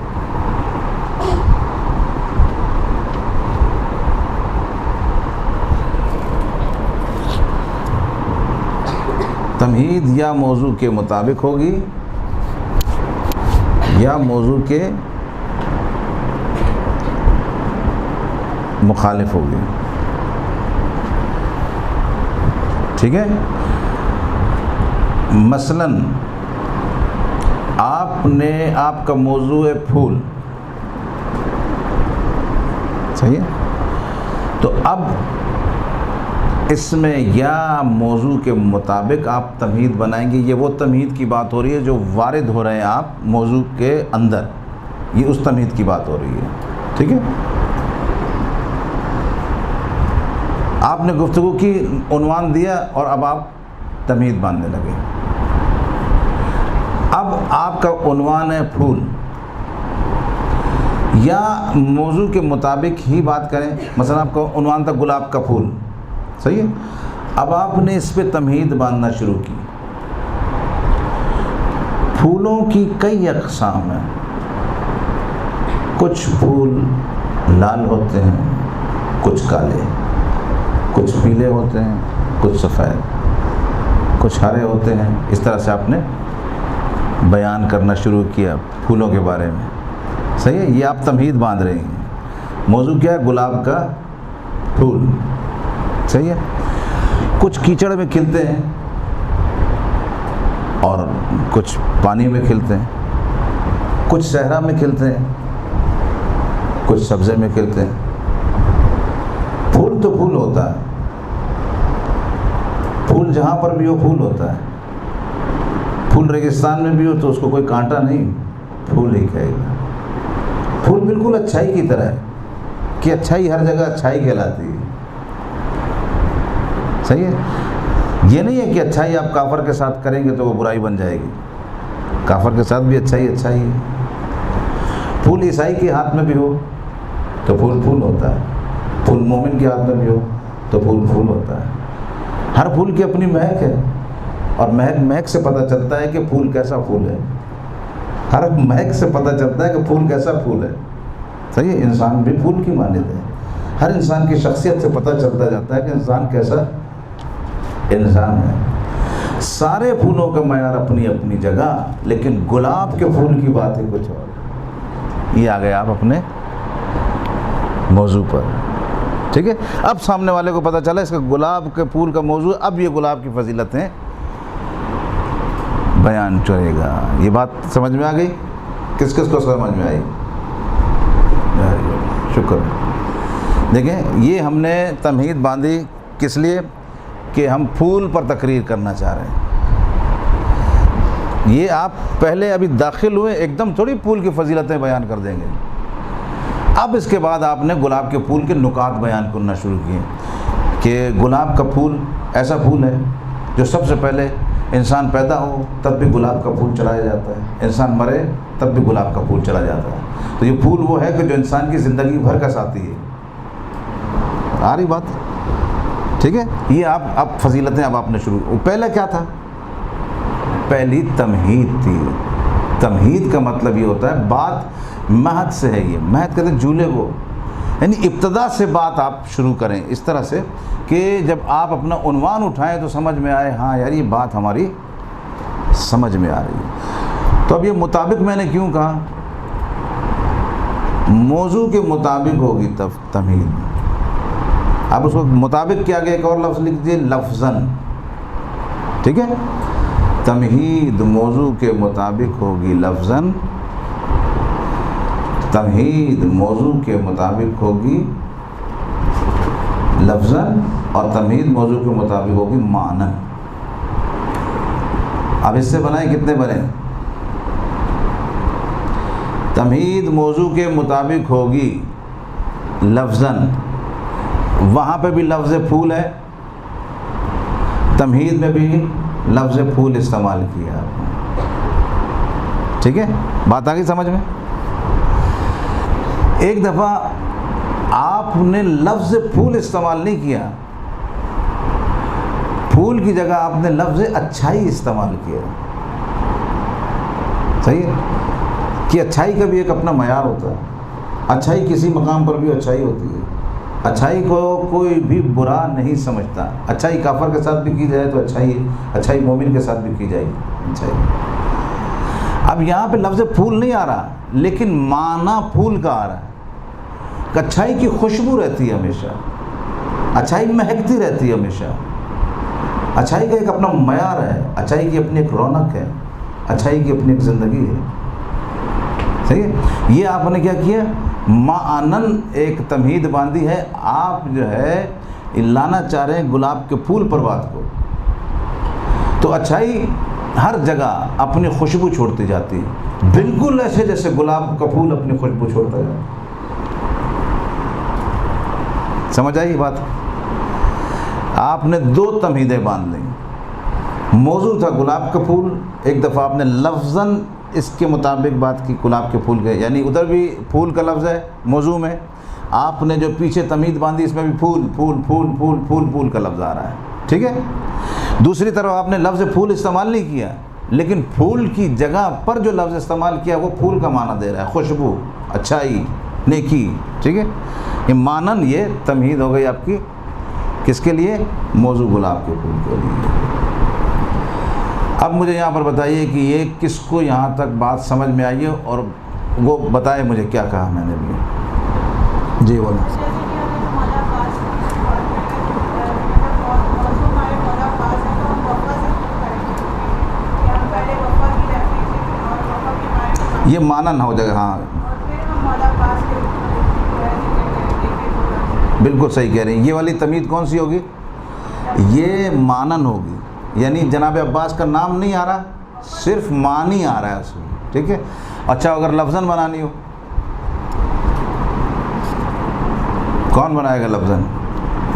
A: تمہید یا موضوع کے مطابق ہوگی یا موضوع کے مخالف ہوگی، ٹھیک ہے؟ مثلاً آپ کا موضوع ہے پھول، صحیح ہے؟ تو اب اس میں یا موضوع کے مطابق آپ تمہید بنائیں گے۔ یہ وہ تمہید کی بات ہو رہی ہے جو وارد ہو رہے ہیں آپ موضوع کے اندر، یہ اس تمہید کی بات ہو رہی ہے، ٹھیک ہے؟ آپ نے گفتگو کی، عنوان دیا، اور اب آپ تمہید باندھنے لگے۔ اب آپ کا عنوان ہے پھول، یا موضوع کے مطابق ہی بات کریں۔ مثلا آپ کا عنوان تھا گلاب کا پھول، صحیح ہے؟ اب آپ نے اس پہ تمہید باندھنا شروع کی۔ پھولوں کی کئی اقسام ہیں، کچھ پھول لال ہوتے ہیں، کچھ کالے، کچھ پیلے ہوتے ہیں، کچھ سفید، کچھ ہرے ہوتے ہیں۔ اس طرح سے آپ نے بیان کرنا شروع کیا پھولوں کے بارے میں، صحیح ہے؟ یہ آپ تمہید باندھ رہے ہیں۔ موضوع کیا ہے؟ گلاب کا پھول، صحیح ہے؟ کچھ کیچڑ میں کھلتے ہیں اور کچھ پانی میں کھلتے ہیں، کچھ صحرا میں کھلتے ہیں، کچھ سبزے میں کھلتے ہیں۔ پھول تو پھول ہوتا ہے، پھول جہاں پر بھی ہو پھول ہوتا ہے۔ پھول ریگستان میں بھی ہو تو اس کو کوئی کانٹا نہیں، پھول ہی کہے گا۔ پھول بالکل اچھائی کی طرح ہے کہ اچھائی ہر جگہ اچھائی کہلاتی ہے، صحیح ہے. یہ نہیں ہے کہ اچھائی آپ کافر کے ساتھ کریں گے تو وہ برائی بن جائے گی. کافر کے ساتھ بھی اچھائی ہے. پھول عیسائی کے ہاتھ میں بھی ہو تو پھول پھول ہوتا ہے, پھول مومن کے ہاتھ میں بھی ہو تو پھول پھول ہوتا ہے. ہر پھول کی اپنی مہک ہے, اور مہک سے پتہ چلتا ہے کہ پھول کیسا پھول ہے. ہر مہک سے پتہ چلتا ہے کہ پھول کیسا پھول ہے. صحیح ہے. انسان بھی پھول کی مانند ہے. ہر انسان کی شخصیت سے پتہ چلتا جاتا ہے کہ انسان کیسا انسان ہے. سارے پھولوں کا معیار اپنی اپنی جگہ, لیکن گلاب کے پھول کی بات ہی کچھ اور. یہ آ گئے آپ اپنے موضوع پر. ٹھیک ہے. اب سامنے والے کو پتہ چلا اس کا گلاب کے پھول کا موضوع, اب یہ گلاب کی فضیلتیں بیان کرے گا. یہ بات سمجھ میں آ گئی؟ کس کس کو سمجھ میں آئی؟ شکر. دیکھیں یہ ہم نے تمہید باندھی کس لیے کہ ہم پھول پر تقریر کرنا چاہ رہے ہیں. یہ آپ پہلے ابھی داخل ہوئے, ایک دم تھوڑی پھول کی فضیلتیں بیان کر دیں گے. اب اس کے بعد آپ نے گلاب کے پھول کے نکات بیان کرنا شروع کیے کہ گلاب کا پھول ایسا پھول ہے جو سب سے پہلے انسان پیدا ہو تب بھی گلاب کا پھول چلایا جاتا ہے, انسان مرے تب بھی گلاب کا پھول چلا جاتا ہے. تو یہ پھول وہ ہے کہ جو انسان کی زندگی بھر کا ساتھی ہے. آ رہی بات؟ ٹھیک ہے. یہ اب فضیلتیں اب آپ نے شروع. پہلے کیا تھا؟ پہلی تمہید تھی. تمہید کا مطلب یہ ہوتا ہے بات مہد سے ہے. یہ مہد کہتے ہیں جھولے کو, یعنی ابتدا سے بات آپ شروع کریں اس طرح سے کہ جب آپ اپنا عنوان اٹھائیں تو سمجھ میں آئے ہاں یار یہ بات ہماری سمجھ میں آ رہی ہے. تو اب یہ مطابق میں نے کیوں کہا؟ موضوع کے مطابق ہوگی تمہید. آپ اس کو مطابق کے آگے ایک اور لفظ لکھ دیجیے, لفظاً. ٹھیک ہے. تمہید موضوع کے مطابق ہوگی لفظاً, تمہید موضوع کے مطابق ہوگی لفظاً, اور تمہید موضوع کے مطابق ہوگی معنی. اب اس سے بنائیں کتنے بنے؟ تمہید موضوع کے مطابق ہوگی لفظاً, وہاں پہ بھی لفظ پھول ہے, تمہید میں بھی لفظ پھول استعمال کیا آپ نے. ٹھیک ہے. بات آ گئی سمجھ میں؟ ایک دفعہ آپ نے لفظ پھول استعمال نہیں کیا, پھول کی جگہ آپ نے لفظ اچھائی استعمال کیا. صحیح ہے کہ اچھائی کا بھی ایک اپنا معیار ہوتا ہے. اچھائی کسی مقام پر بھی اچھائی ہوتی ہے. اچھائی کو کوئی بھی برا نہیں سمجھتا. اچھائی کافر کے ساتھ بھی کی جائے تو اچھائی ہے, اچھائی مومن کے ساتھ بھی کی جائے گی اچھائی. اب یہاں پہ لفظ پھول نہیں آ رہا, لیکن معنی پھول کا آ رہا ہے. اچھائی کی خوشبو رہتی ہے ہمیشہ, اچھائی مہکتی رہتی ہے ہمیشہ. اچھائی کا ایک اپنا معیار ہے, اچھائی کی اپنی ایک رونق ہے, اچھائی کی اپنی ایک زندگی ہے. صحیح ہے. یہ آپ نے کیا کیا؟ معنن ایک تمہید باندھی ہے. آپ جو ہے لانا چاہ رہے ہیں گلاب کے پھول پر بات کو. تو اچھائی ہر جگہ اپنی خوشبو چھوڑتی جاتی ہے, بالکل ایسے جیسے گلاب کا پھول اپنی خوشبو چھوڑتا ہے. سمجھ آئی بات؟ آپ نے دو تمہیدیں باندھ لیں. موضوع تھا گلاب کا پھول, ایک دفعہ آپ نے لفظاً اس کے مطابق بات کی گلاب کے پھول کے, یعنی ادھر بھی پھول کا لفظ ہے موضوع میں, آپ نے جو پیچھے تمہید باندھی اس میں بھی پھول پھول پھول پھول پھول پھول کا لفظ آ رہا ہے. ٹھیک ہے. دوسری طرف آپ نے لفظ پھول استعمال نہیں کیا, لیکن پھول کی جگہ پر جو لفظ استعمال کیا وہ پھول کا معنی دے رہا ہے, خوشبو, اچھائی, نیکی. ٹھیک ہے. یہ مانن یہ تمہید ہو گئی آپ کی کس کے لیے؟ موضوع گلاب کے پھول کے لیے. اب مجھے یہاں پر بتائیے کہ یہ کس کو یہاں تک بات سمجھ میں آئی ہے, اور وہ بتائے مجھے کیا کہا میں نے بھی. جی بولو. یہ مانن ہو جائے گا. ہاں بالکل صحیح کہہ رہی ہیں. یہ والی تمہید کون سی ہوگی؟ یہ مانن ہوگی, یعنی جناب عباس کا نام نہیں آ رہا, صرف معنی آ رہا ہے اس میں. ٹھیک ہے. اچھا اگر لفظاً بنانی ہو کون بنائے گا لفظاً؟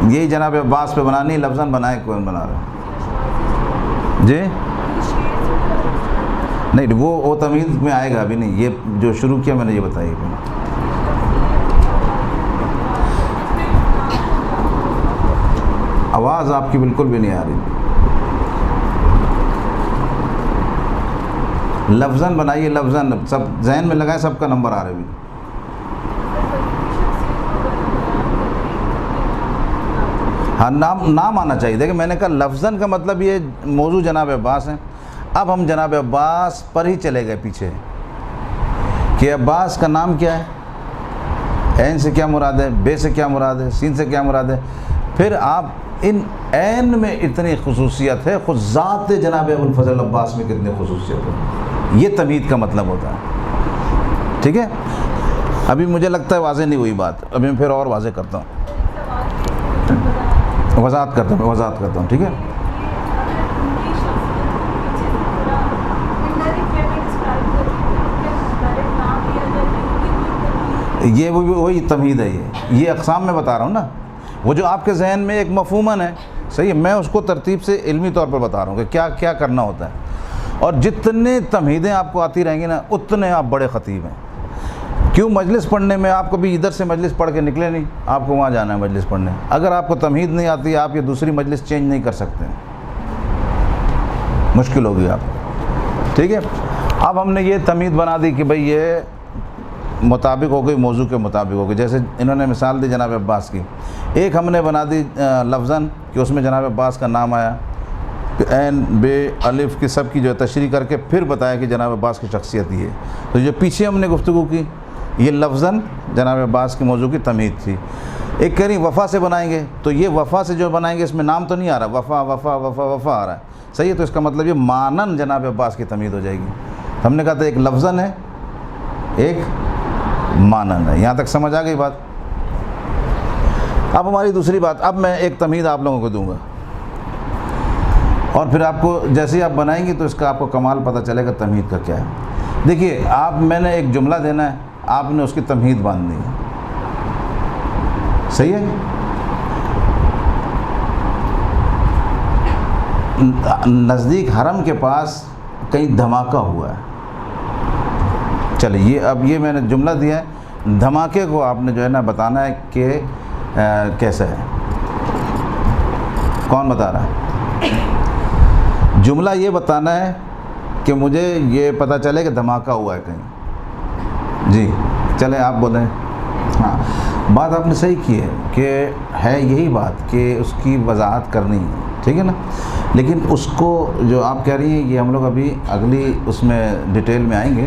A: یہی جناب عباس پہ بنانی، لفظاً بنائے کون بنا رہا ہے جی؟ نہیں وہ تمیز میں آئے گا ابھی نہیں، یہ جو شروع کیا میں نے یہ بتائی ابھی. آواز آپ کی بالکل بھی نہیں آ رہی. لفظاً بنائیے، لفظاً سب ذہن میں لگائیں، سب کا نمبر آ رہا ہے ابھی. ہاں نام آنا چاہیے. دیکھیں میں نے کہا لفظاً کا مطلب یہ موضوع جناب عباس ہیں. اب ہم جناب عباس پر ہی چلے گئے پیچھے کہ عباس کا نام کیا ہے، عین سے کیا مراد ہے، بے سے کیا مراد ہے، سین سے کیا مراد ہے. پھر آپ ان عین میں اتنی خصوصیت ہے، خود ذات جناب ابوالفضل عباس میں کتنی خصوصیت ہے، یہ تمہید کا مطلب ہوتا ہے. ٹھیک ہے، ابھی مجھے لگتا ہے واضح نہیں ہوئی بات، ابھی میں پھر اور واضح کرتا ہوں، وضاحت کرتا ہوں. ٹھیک ہے، یہ وہی تمہید ہے. یہ اقسام میں بتا رہا ہوں نا، وہ جو آپ کے ذہن میں ایک مفہوماً ہے صحیح ہے، میں اس کو ترتیب سے علمی طور پر بتا رہا ہوں کہ کیا کیا کرنا ہوتا ہے. اور جتنے تمہیدیں آپ کو آتی رہیں گی نا اتنے آپ بڑے خطیب ہیں. کیوں؟ مجلس پڑھنے میں آپ کبھی ادھر سے مجلس پڑھ کے نکلے نہیں، آپ کو وہاں جانا ہے مجلس پڑھنے. اگر آپ کو تمہید نہیں آتی آپ یہ دوسری مجلس چینج نہیں کر سکتے، مشکل ہوگی آپ. ٹھیک ہے، اب ہم نے یہ تمہید بنا دی کہ بھئی یہ مطابق ہو گئی، موضوع کے مطابق ہو گئی. جیسے انہوں نے مثال دی جناب عباس کی، ایک ہم نے بنا دی لفظاً کہ اس میں جناب عباس کا نام آیا، عین بے الف کی سب کی جو ہے تشریح کر کے پھر بتایا کہ جناب عباس کی شخصیت یہ ہے. تو جو پیچھے ہم نے گفتگو کی یہ لفظاً جناب عباس کے موضوع کی تمہید تھی. ایک کہہ رہی وفا سے بنائیں گے، تو یہ وفا سے جو بنائیں گے اس میں نام تو نہیں آ رہا، وفا وفا وفا وفا آ رہا ہے صحیح ہے. تو اس کا مطلب یہ مانن جناب عباس کی تمہید ہو جائے گی. ہم نے کہا تھا ایک لفظاً ہے، ایک مانن ہے. یہاں تک سمجھ آ گئی بات. اب ہماری دوسری بات، اب میں ایک تمہید آپ لوگوں کو دوں گا اور پھر آپ کو جیسے ہی آپ بنائیں گے تو اس کا آپ کو کمال پتہ چلے گا تمہید کا کیا ہے. دیکھیے میں نے ایک جملہ دینا ہے، آپ نے اس کی تمہید باندھنی ہے صحیح ہے. نزدیک حرم کے پاس کہیں دھماکہ ہوا ہے. چلیے اب یہ میں نے جملہ دیا ہے، دھماکے کو آپ نے جو ہے نا بتانا ہے کہ کیسا ہے. کون بتا رہا ہے؟ جملہ یہ بتانا ہے کہ مجھے یہ پتہ چلے کہ دھماکہ ہوا ہے کہیں. جی چلیں آپ بولیں. ہاں بات آپ نے صحیح کی ہے کہ ہے یہی بات کہ اس کی وضاحت کرنی ہے، ٹھیک ہے نا. لیکن اس کو جو آپ کہہ رہی ہیں یہ ہم لوگ ابھی اگلی اس میں ڈیٹیل میں آئیں گے.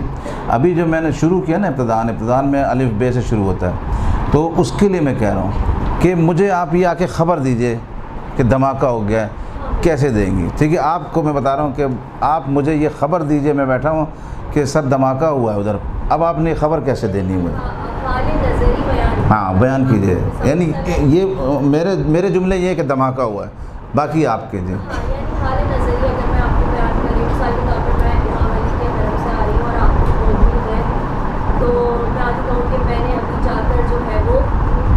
A: ابھی جو میں نے شروع کیا نا ابتدان میں الف بے سے شروع ہوتا ہے، تو اس کے لیے میں کہہ رہا ہوں کہ مجھے آپ یہ آ کے خبر دیجئے کہ دھماکہ ہو گیا ہے، کیسے دیں گی. ٹھیک ہے، آپ کو میں بتا رہا ہوں کہ آپ مجھے یہ خبر دیجئے، میں بیٹھا ہوں کہ سر دھماکہ ہوا ہے ادھر، اب آپ نے خبر کیسے دینی ہے مجھے؟ ہاں بیان کیجئے. یعنی یہ میرے جملے یہ ہے کہ دھماکہ ہوا ہے، باقی آپ کے. جی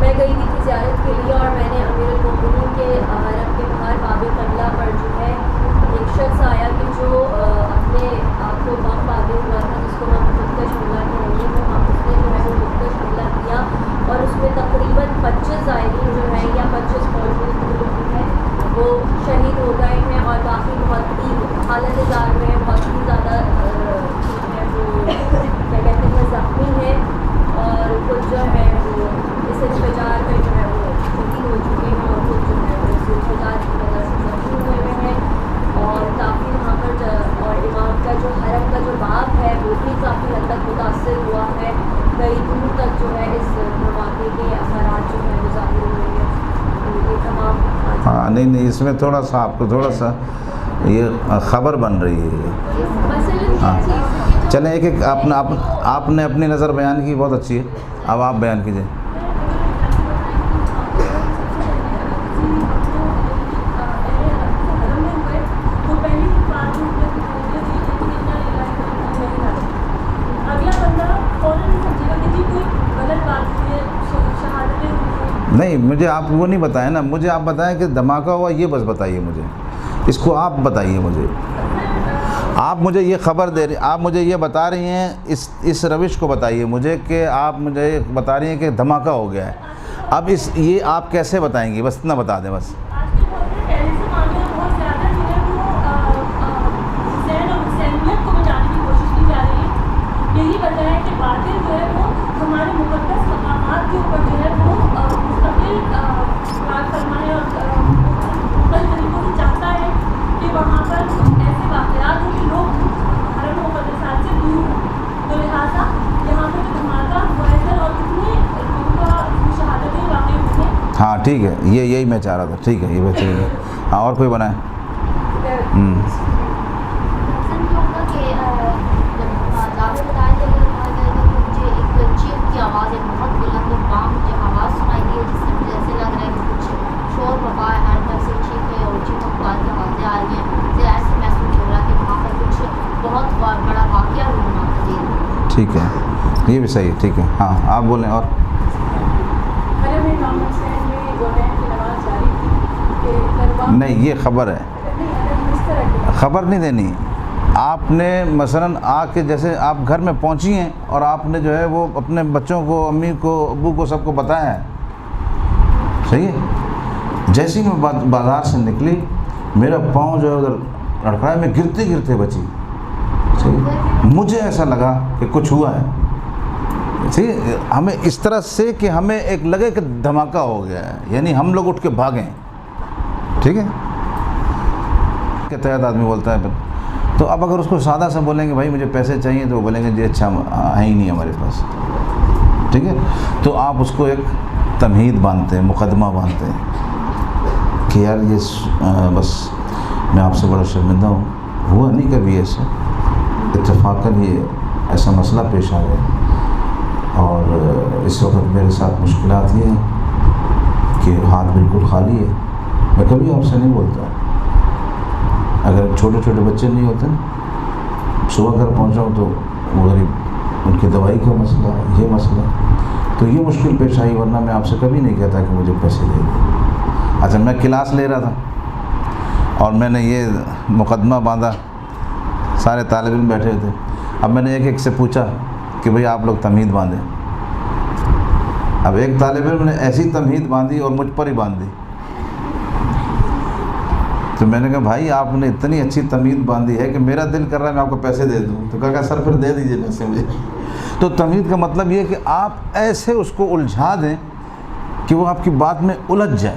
B: میں گئی تھی زیارت کے لیے اور میں نے امیر المومنین کے حرم کے باہر باب قبلہ پر جو ہے ایک شخص آیا کہ جو اپنے آپ کو بم باندھے ہوا تھا، جس کو ہم مختش حملہ کہیں گے. تو اس نے جو ہے وہ مختش حملہ کیا اور اس میں تقریباً 25 زائرین جو ہیں یا 25 فوجی لوگ ہیں وہ شہید ہو گئے ہیں اور باقی بہت ہی حالت نظار میں بہت ہی زیادہ وہ کیا کہتے ہیں زخمی ہیں اور کچھ جو ہے وہ اس انفجار میں جو ہے وہ شہید ہو چکے ہیں اور کچھ جو ہے وہ اس انفجار کی وجہ سے زخمی ہوئے ہیں. اور کافی وہاں پر اور امام کا جو حرم کا جو باب ہے وہ بھی کافی حد تک متاثر ہوا ہے. کئی دور تک جو ہے اس دھماکے کے اثرات جو ہیں وہ ظاہر ہوئے ہیں. تو یہ تمام
A: ہاں نہیں اس میں تھوڑا سا آپ کو تھوڑا سا یہ خبر بن رہی ہے. ہاں چلیں ایک آپ نے اپنی نظر بیان کی، بہت اچھی ہے. اب آپ بیان کیجئے. نہیں مجھے آپ وہ نہیں بتائیں نا, مجھے آپ بتائیں کہ دھماکہ ہوا یہ بس بتائیے مجھے, اس کو آپ بتائیے مجھے. آپ مجھے یہ خبر دے رہی, آپ مجھے یہ بتا رہی ہیں, اس روش کو بتائیے مجھے کہ آپ مجھے بتا رہی ہیں کہ دھماکہ ہو گیا ہے. اب یہ آپ کیسے بتائیں گی, بس اتنا بتا دیں بس.
B: یہی وجہ ہے کہ باطل جو ہے وہ ہمارے مقدس مقامات کے اوپر جو ہے وہ مستقل کار فرمائے اور مختلف طریقوں سے چاہتا ہے کہ وہاں پر ایسے واقعات ہوں کہ لوگ حرم مقدسات سے دور ہوں. تو لہٰذا یہاں پر جو دھماکہ مؤثر اور کتنے لوگوں کا شہادتیں واقع ہوئی ہیں.
A: ہاں ٹھیک ہے, یہی میں چاہ رہا تھا. ٹھیک ہے, یہ بہترین ہے. ہاں اور کوئی بنائے. ٹھیک ہے, یہ بھی صحیح ہے. ٹھیک ہے, ہاں آپ بولیں. اور نہیں, یہ خبر ہے, خبر نہیں دینی. آپ نے مثلاً آ کے جیسے آپ گھر میں پہنچی ہیں اور آپ نے جو ہے وہ اپنے بچوں کو, امی کو, ابو کو, سب کو بتایا ہے. صحیح ہے. جیسے میں بازار سے نکلی میرا پاؤں جو ہے ادھر لڑکھڑایا, میں گرتے گرتے بچی. مجھے ایسا لگا کہ کچھ ہوا ہے. ٹھیک, ہمیں اس طرح سے کہ ہمیں ایک لگے کہ دھماکہ ہو گیا ہے, یعنی ہم لوگ اٹھ کے بھاگیں. ٹھیک ہے, کے تحت آدمی بولتا ہے. تو اب اگر اس کو سادہ سا بولیں گے بھائی مجھے پیسے چاہیے, تو وہ بولیں گے جی اچھا ہے ہی نہیں ہمارے پاس. ٹھیک ہے, تو آپ اس کو ایک تمہید باندھتے ہیں, مقدمہ باندھتے ہیں کہ یار یہ بس میں آپ سے بڑا شرمندہ ہوں, ہوا نہیں کبھی ایسا, اتفاقاً یہ ایسا مسئلہ پیش آ گیا اور اس وقت میرے ساتھ مشکلات یہ ہیں کہ ہاتھ بالکل خالی ہے. میں کبھی آپ سے نہیں بولتا. اگر چھوٹے چھوٹے بچے نہیں ہوتے نا, صبح گھر پہنچاؤں تو وہ غریب ان کی دوائی کا مسئلہ, یہ مسئلہ, تو یہ مشکل پیش آئی, ورنہ میں آپ سے کبھی نہیں کہتا کہ مجھے پیسے دے دیں. اچھا, میں کلاس لے رہا تھا اور میں نے یہ مقدمہ باندھا, سارے طالب علم بیٹھے تھے. اب میں نے ایک ایک سے پوچھا کہ بھئی آپ لوگ تمہید باندھیں. اب ایک طالب علم نے ایسی تمہید باندھی اور مجھ پر ہی باندھ دی. تو میں نے کہا بھائی آپ نے اتنی اچھی تمہید باندھی ہے کہ میرا دل کر رہا ہے میں آپ کو پیسے دے دوں. تو کہا سر پھر دے دیجیے پیسے مجھے. تو تمہید کا مطلب یہ کہ آپ ایسے اس کو الجھا دیں کہ وہ آپ کی بات میں الجھ جائے.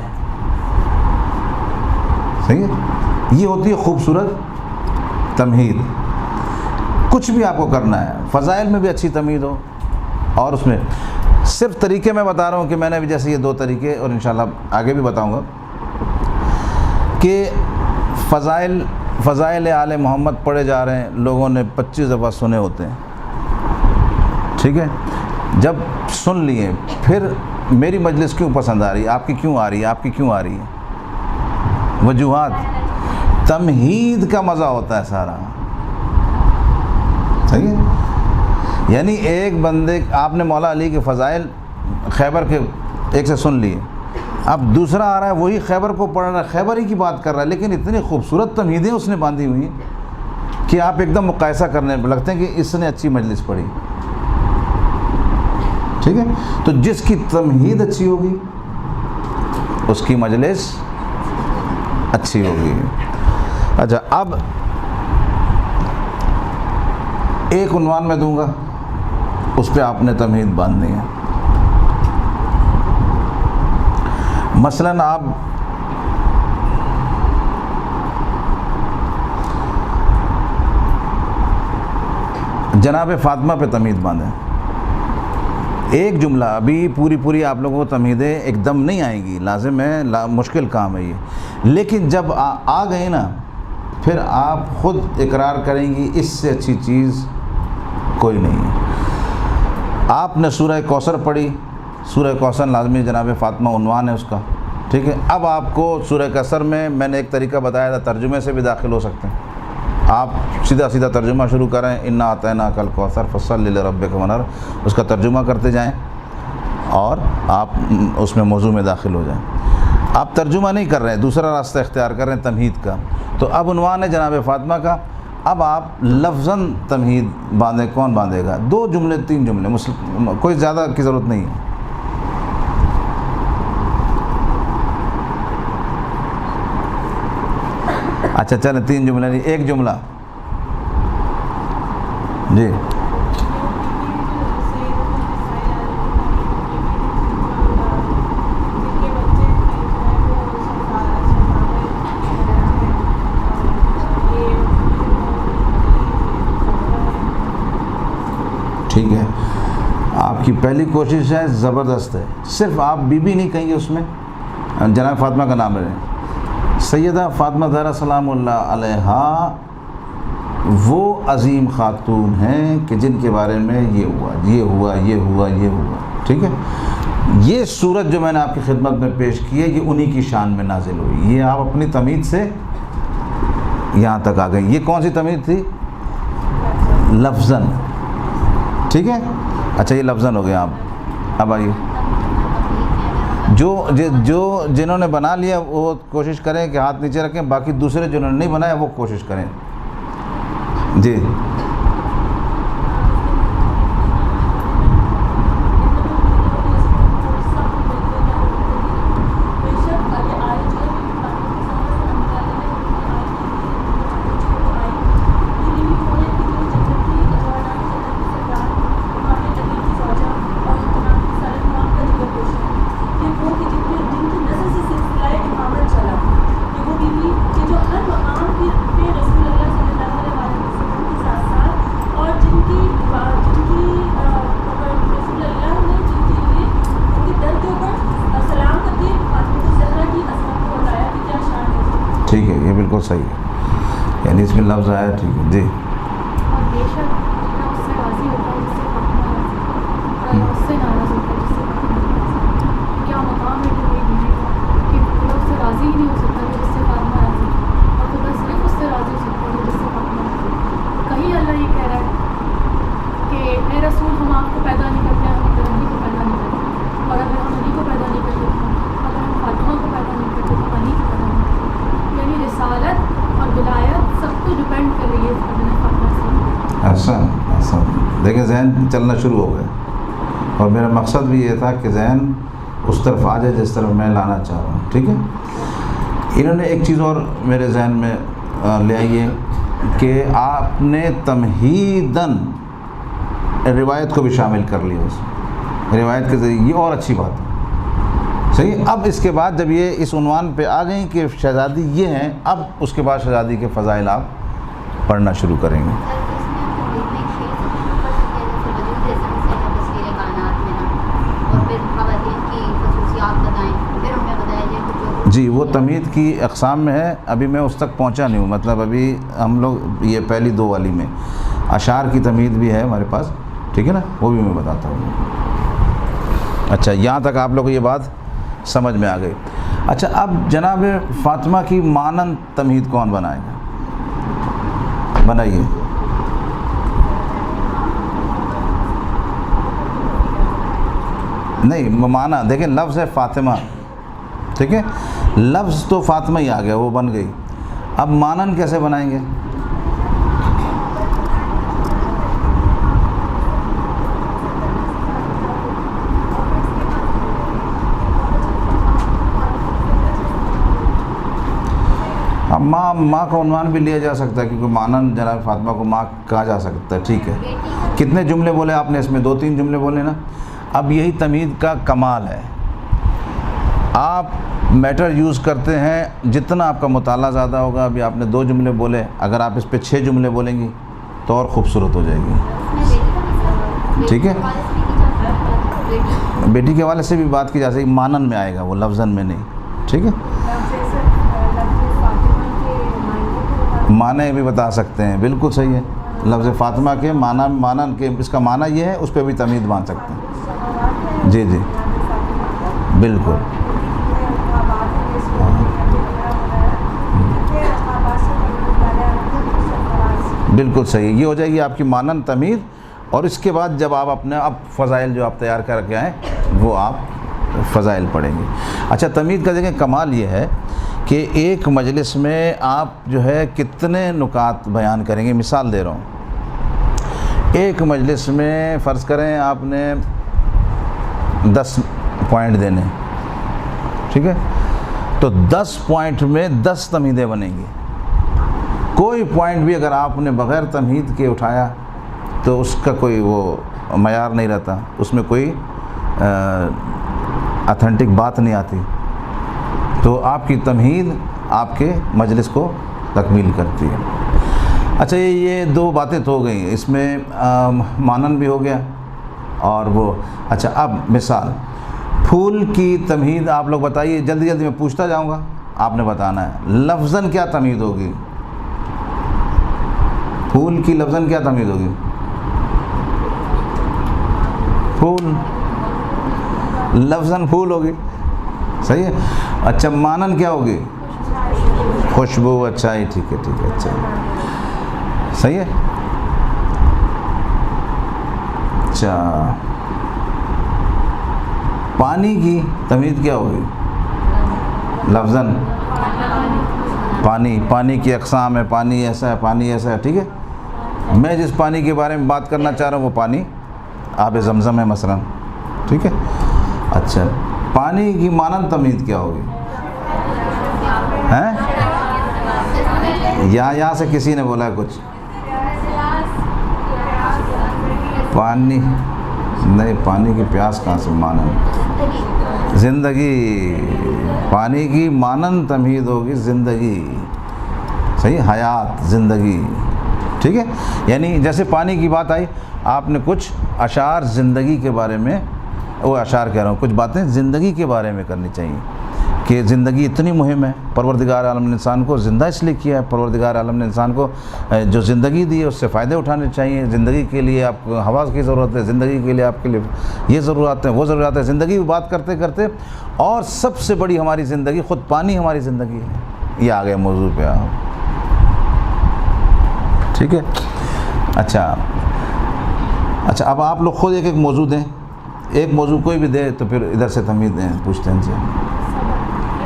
A: صحیح ہے, یہ ہوتی ہے خوبصورت تمہید. کچھ بھی آپ کو کرنا ہے, فضائل میں بھی اچھی تمہید ہو, اور اس میں صرف طریقے میں بتا رہا ہوں کہ میں نے بھی جیسے یہ 2 طریقے, اور انشاءاللہ آگے بھی بتاؤں گا, کہ فضائل آل محمد پڑھے جا رہے ہیں, لوگوں نے 25 دفعہ سنے ہوتے ہیں. ٹھیک ہے, جب سن لیے پھر میری مجلس کیوں پسند آ رہی ہے, آپ کی کیوں آ رہی ہے, آپ کی کیوں آ رہی ہے, وجوہات. تمہید کا مزہ ہوتا ہے سارا. صحیح ہے, یعنی ایک بندے, آپ نے مولا علی کے فضائل خیبر کے ایک سے سن لیے, اب دوسرا آ رہا ہے وہی خیبر کو پڑھ رہا ہے, خیبر ہی کی بات کر رہا ہے, لیکن اتنی خوبصورت تمہیدیں اس نے باندھی ہوئی کہ آپ ایک دم مقایسہ کرنے لگتے ہیں کہ اس نے اچھی مجلس پڑھی. ٹھیک ہے, تو جس کی تمہید اچھی ہوگی اس کی مجلس اچھی ہوگی. اچھا, اب ایک عنوان میں دوں گا, اس پہ آپ نے تمہید باندھنی ہے. مثلاً آپ جناب فاطمہ پہ تمہید باندھیں. ایک جملہ, ابھی پوری آپ لوگوں کو تمہیدیں ایک دم نہیں آئیں گی, لازم ہے, مشکل کام ہے یہ, لیکن جب آ گئے نا پھر آپ خود اقرار کریں گی اس سے اچھی چیز کوئی نہیں ہے. آپ نے سورہ کوثر پڑھی, سورہ کوثر لازمی جناب فاطمہ عنوان ہے اس کا. ٹھیک ہے, اب آپ کو سورہ کوثر میں نے ایک طریقہ بتایا تھا, ترجمے سے بھی داخل ہو سکتے ہیں. آپ سیدھا ترجمہ شروع کریں, انا اعطیناک الکوثر فصل لربک ونحر, اس کا ترجمہ کرتے جائیں اور آپ اس میں موضوع میں داخل ہو جائیں. آپ ترجمہ نہیں کر رہے ہیں, دوسرا راستہ اختیار کر رہے ہیں تمہید کا. تو اب عنوان ہے جناب فاطمہ کا. اب آپ لفظاً تمہید باندھیں. کون باندھے گا؟ 2 جملے 3 جملے, کوئی زیادہ کی ضرورت نہیں ہے. اچھا چلیں 3 جملے نہیں, 1 جملہ. جی ٹھیک ہے. آپ کی پہلی کوشش ہے, زبردست ہے. صرف آپ بی بی نہیں کہیں گے اس میں, جناب فاطمہ کا نام لے رہے ہیں. سیدہ فاطمہ زہرا سلام اللہ علیہا وہ عظیم خاتون ہیں کہ جن کے بارے میں یہ ہوا, یہ ہوا, یہ ہوا, یہ ہوا. ٹھیک ہے. یہ صورت جو میں نے آپ کی خدمت میں پیش کی ہے, یہ انہی کی شان میں نازل ہوئی. یہ آپ اپنی تمہید سے یہاں تک آ گئی. یہ کون سی تمہید تھی؟ لفظاً. ٹھیک ہے. اچھا یہ لفظاً ہو گیا. آپ اب آئیے, جو جنہوں نے بنا لیا وہ کوشش کریں کہ ہاتھ نیچے رکھیں, باقی دوسرے جنہوں نے نہیں بنایا وہ کوشش کریں. جی ٹھیک ہے, یہ بالکل صحیح ہے. یعنی اس میں لفظ آیا. ٹھیک ہے. جی احسن. دیکھیں ذہن چلنا شروع ہو گیا, اور میرا مقصد بھی یہ تھا کہ ذہن اس طرف آ جائے جس طرف میں لانا چاہ رہا ہوں. ٹھیک ہے. انہوں نے ایک چیز اور میرے ذہن میں لے آئی ہے کہ آپ نے تمہیداً روایت کو بھی شامل کر لیا اس میں, روایت کے ذریعے. یہ اور اچھی بات ہے. صحیح. اب اس کے بعد جب یہ اس عنوان پہ آ گئیں کہ شہزادی یہ ہیں, اب اس کے بعد شہزادی کے فضائل آپ پڑھنا شروع کریں گے. جی وہ تمہید کی اقسام میں ہے, ابھی میں اس تک پہنچا نہیں ہوں. مطلب ابھی ہم لوگ یہ پہلی 2 والی میں اشعار کی تمہید بھی ہے ہمارے پاس. ٹھیک ہے نا, وہ بھی میں بتاتا ہوں. اچھا یہاں تک آپ لوگ کو یہ بات سمجھ میں آ گئی. اچھا اب جناب فاطمہ کی مانند تمہید کون بنائے گا؟ بنائیے. نہیں معنی دیکھیں, لفظ ہے فاطمہ. ٹھیک ہے. لفظ تو فاطمہ ہی آ گیا, وہ بن گئی. اب مانن کیسے بنائیں گے؟ اب ماں کا عنوان بھی لیا جا سکتا ہے, کیونکہ مانن جناب فاطمہ کو ماں کہا جا سکتا ہے. ٹھیک ہے. کتنے جملے بولے آپ نے اس میں؟ 2-3 جملے بولے نا. اب یہی تمہید کا کمال ہے. آپ میٹر یوز کرتے ہیں, جتنا آپ کا مطالعہ زیادہ ہوگا. ابھی آپ نے 2 جملے بولے, اگر آپ اس پہ 6 جملے بولیں گی تو اور خوبصورت ہو جائے گی. ٹھیک ہے. بیٹی کے حوالے سے بھی بات کی جا سکتی, مانن میں آئے گا وہ, لفظاً میں نہیں. ٹھیک ہے. معنی بھی بتا سکتے ہیں. بالکل صحیح ہے. لفظ فاطمہ کے معنی کے اس کا معنی یہ ہے, اس پہ بھی تمہید باندھ سکتے ہیں. جی جی بالکل. بالکل صحیح. یہ ہو جائے گی آپ کی مانن تمہید. اور اس کے بعد جب آپ اپنے اب فضائل جو آپ تیار کر کے آئیں وہ آپ فضائل پڑھیں گے۔ اچھا تمہید کا دیکھیں کمال یہ ہے کہ ایک مجلس میں آپ جو ہے کتنے نکات بیان کریں گے۔ مثال دے رہا ہوں، ایک مجلس میں فرض کریں آپ نے 10 پوائنٹ دینے، ٹھیک ہے، تو 10 پوائنٹ میں 10 تمہیدیں بنیں گی۔ کوئی پوائنٹ بھی اگر آپ نے بغیر تمہید کے اٹھایا تو اس کا کوئی وہ معیار نہیں رہتا، اس میں کوئی اتھینٹک بات نہیں آتی۔ تو آپ کی تمہید آپ کے مجلس کو تکمیل کرتی ہے۔ اچھا یہ 2 باتیں تو ہو گئیں، اس میں مانن بھی ہو گیا اور وہ۔ اچھا اب مثال پھول کی تمہید آپ لوگ بتائیے، جلدی جلدی میں پوچھتا جاؤں گا، آپ نے بتانا ہے۔ لفظاً کیا تمہید ہوگی؟ پھول کی لفظاً کیا تمہید ہوگی؟ پھول، لفظاً پھول ہوگی، صحیح ہے۔ اچھا مانن کیا ہوگی؟ خوشبو، اچھائی، ٹھیک ہے ٹھیک ہے، اچھا صحیح ہے۔ اچھا پانی کی تمہید کیا ہوگی؟ لفظاً پانی، پانی کی اقسام ہے، پانی ایسا ہے، پانی ایسا ہے، ٹھیک ہے۔ میں جس پانی کے بارے میں بات کرنا چاہ رہا ہوں وہ پانی آب زمزم ہے مثلاً، ٹھیک ہے۔ اچھا پانی کی مانند تمہید کیا ہوگی؟ ہیں؟ یہاں سے کسی نے بولا ہے کچھ؟ پانی نہیں، پانی کی پیاس کہاں سے مانند؟ زندگی، پانی کی مانند تمہید ہوگی زندگی، صحیح، حیات، زندگی، ٹھیک ہے۔ یعنی جیسے پانی کی بات آئی، آپ نے کچھ اشعار زندگی کے بارے میں، وہ اشعار کہہ رہا ہوں، کچھ باتیں زندگی کے بارے میں کرنی چاہیے کہ زندگی اتنی مہم ہے، پروردگار عالم نے انسان کو زندہ اس لیے کیا ہے، پروردگار عالم نے انسان کو جو زندگی دی ہے اس سے فائدے اٹھانے چاہیے۔ زندگی کے لیے آپ کو ہوا کی ضرورت ہے، زندگی کے لیے آپ کے لیے یہ ضرورت ہے، وہ ضرورت ہے، زندگی کی بات کرتے کرتے، اور سب سے بڑی ہماری زندگی خود پانی ہماری زندگی ہے۔ یہ آ گئے موضوع پہ آپ، ٹھیک ہے۔ اچھا اب آپ لوگ خود ایک ایک موضوع دیں، ایک موضوع کوئی بھی دے تو پھر ادھر سے تمہید دیں، پوچھتے ہیں ان سے۔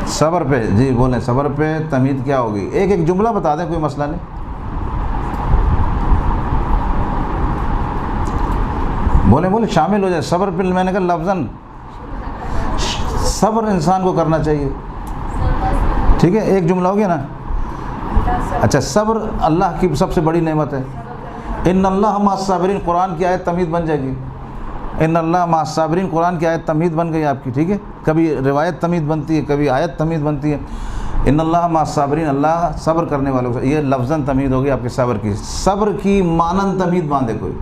A: صبر پہ، جی بولیں، صبر پہ تمہید کیا ہوگی؟ ایک ایک جملہ بتا دیں، کوئی مسئلہ نہیں، بولیں شامل ہو جائے۔ صبر پہ میں نے کہا لفظاً صبر انسان کو کرنا چاہیے، ٹھیک ہے، ایک جملہ ہو گیا نا۔ اچھا صبر اللہ کی سب سے بڑی نعمت ہے۔ ان اللہ مع الصابرین، قرآن کی آیت تمہید بن جائے گی۔ ان اللہ مع الصابرین قرآن کی آیت تمہید بن گئی آپ کی، ٹھیک ہے۔ کبھی روایت تمہید بنتی ہے، کبھی آیت تمہید بنتی ہے۔ ان اللہ مع الصابرین، اللہ صبر کرنے والوں سے، یہ لفظاً تمہید ہوگی آپ کے صبر کی۔ صبر کی مانند تمہید باندھے کوئی؟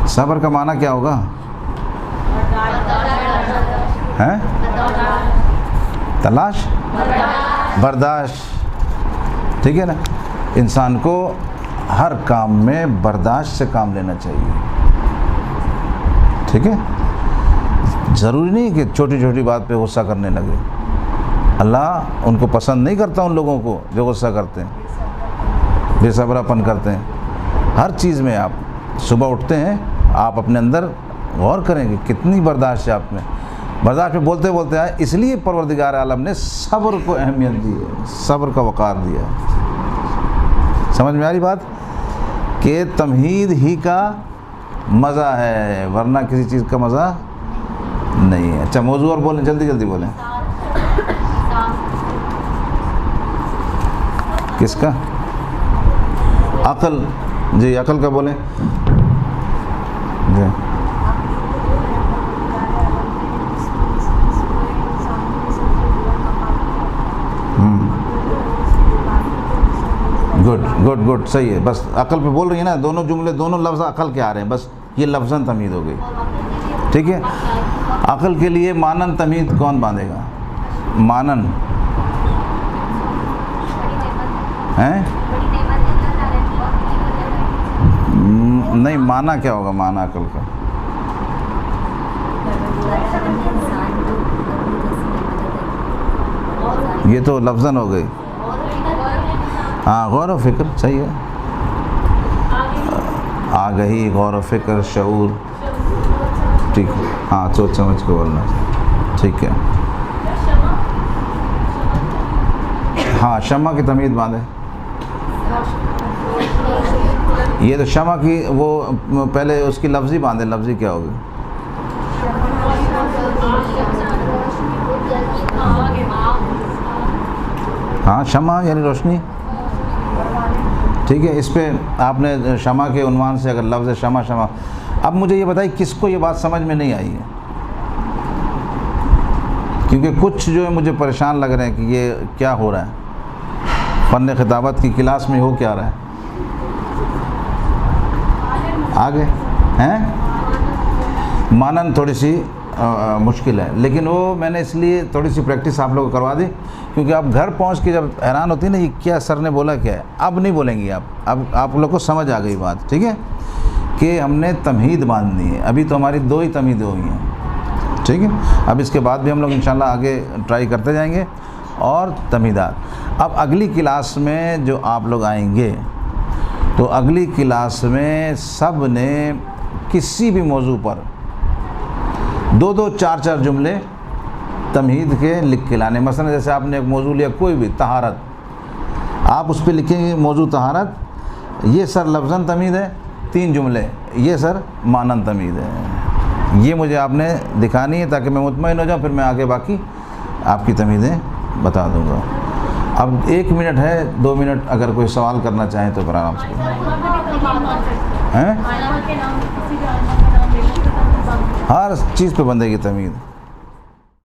A: صبر کا معنی کیا ہوگا؟ ہیں؟ تلاش، برداشت، ٹھیک ہے نا۔ انسان کو ہر کام میں برداشت سے کام لینا چاہیے، ٹھیک ہے۔ ضروری نہیں کہ چھوٹی چھوٹی بات پہ غصہ کرنے لگے۔ اللہ ان کو پسند نہیں کرتا ان لوگوں کو جو غصہ کرتے ہیں، بے صبراپن کرتے ہیں۔ ہر چیز میں آپ صبح اٹھتے ہیں، آپ اپنے اندر غور کریں کہ کتنی برداشت ہے آپ میں، برداشت پہ بولتے بولتے آئے۔ اس لیے پروردگار عالم نے صبر کو اہمیت دی ہے، صبر کا وقار دیا ہے۔ سمجھ میں آ رہی بات؟ کہ تمہید ہی کا مزہ ہے، ورنہ کسی چیز کا مزہ نہیں ہے۔ اچھا موضوع اور بولیں، جلدی جلدی بولیں۔ کس کا؟ عقل، جی عقل کا بولیں جی۔ گڈ صحیح ہے۔ بس عقل پہ بول رہی ہیں نا، دونوں جملے، دونوں لفظ عقل کے آ رہے ہیں، بس یہ لفظاً تمہید ہو گئی، ٹھیک ہے۔ عقل کے لیے مانن تمہید کون باندھے گا؟ مانن ہیں؟ نہیں، معنی کیا ہوگا معنی عقل کا؟ یہ تو لفظاً ہو گئی. ہاں غور و فکر صحیح ہے. آگہی، غور و فکر، شعور. ٹھیک ہے. ہاں سوچ سمجھ کے بولنا. ٹھیک ہے. ہاں شمع کی تمہید باندھے. یہ تو شمع کی وہ پہلے اس کی لفظی باندھے. لفظی کیا ہوگی؟ ہاں شمع یعنی روشنی. ٹھیک ہے. اس پہ آپ نے شمع کے عنوان سے اگر لفظ شمع. اب مجھے یہ بتائیے کس کو یہ بات سمجھ میں نہیں آئی ہے؟ کیونکہ کچھ جو ہے مجھے پریشان لگ رہے ہیں کہ یہ کیا ہو رہا ہے. فن خطابت کی کلاس میں ہو کیا رہا ہے؟ آگے ہیں مانن تھوڑی سی مشکل ہے، لیکن وہ میں نے اس لیے تھوڑی سی پریکٹس آپ لوگوں کو کروا دی کیونکہ آپ گھر پہنچ کے جب حیران ہوتی ہے نا یہ کیا سر نے بولا کیا ہے. اب نہیں بولیں گی آپ. اب آپ لوگ کو سمجھ آ گئی بات. ٹھیک ہے کہ ہم نے تمہید باندھنی ہے. ابھی تو ہماری 2 ہی تمہیدیں ہوئی ہیں. ٹھیک ہے. اب اس کے بعد بھی ہم لوگ انشاءاللہ آگے ٹرائی کرتے جائیں گے اور تمہیدات. اب اگلی کلاس میں جو آپ لوگ آئیں گے تو اگلی کلاس میں سب نے کسی بھی موضوع پر 2 4 جملے تمہید کے لکھ کے لانے. مثلا جیسے آپ نے ایک موضوع لیا کوئی بھی طہارت، آپ اس پہ لکھیں گے موضوع طہارت. یہ سر لفظاً تمہید ہے 3 جملے. یہ سر مانن تمہید ہے. یہ مجھے آپ نے دکھانی ہے تاکہ میں مطمئن ہو جاؤں، پھر میں آگے باقی آپ کی تمہیدیں بتا دوں گا. اب 1 منٹ ہے 2 منٹ اگر کوئی سوال کرنا چاہیں تو پھر آرام سے ہیں. ہر چیز پہ بندے کی تمہید.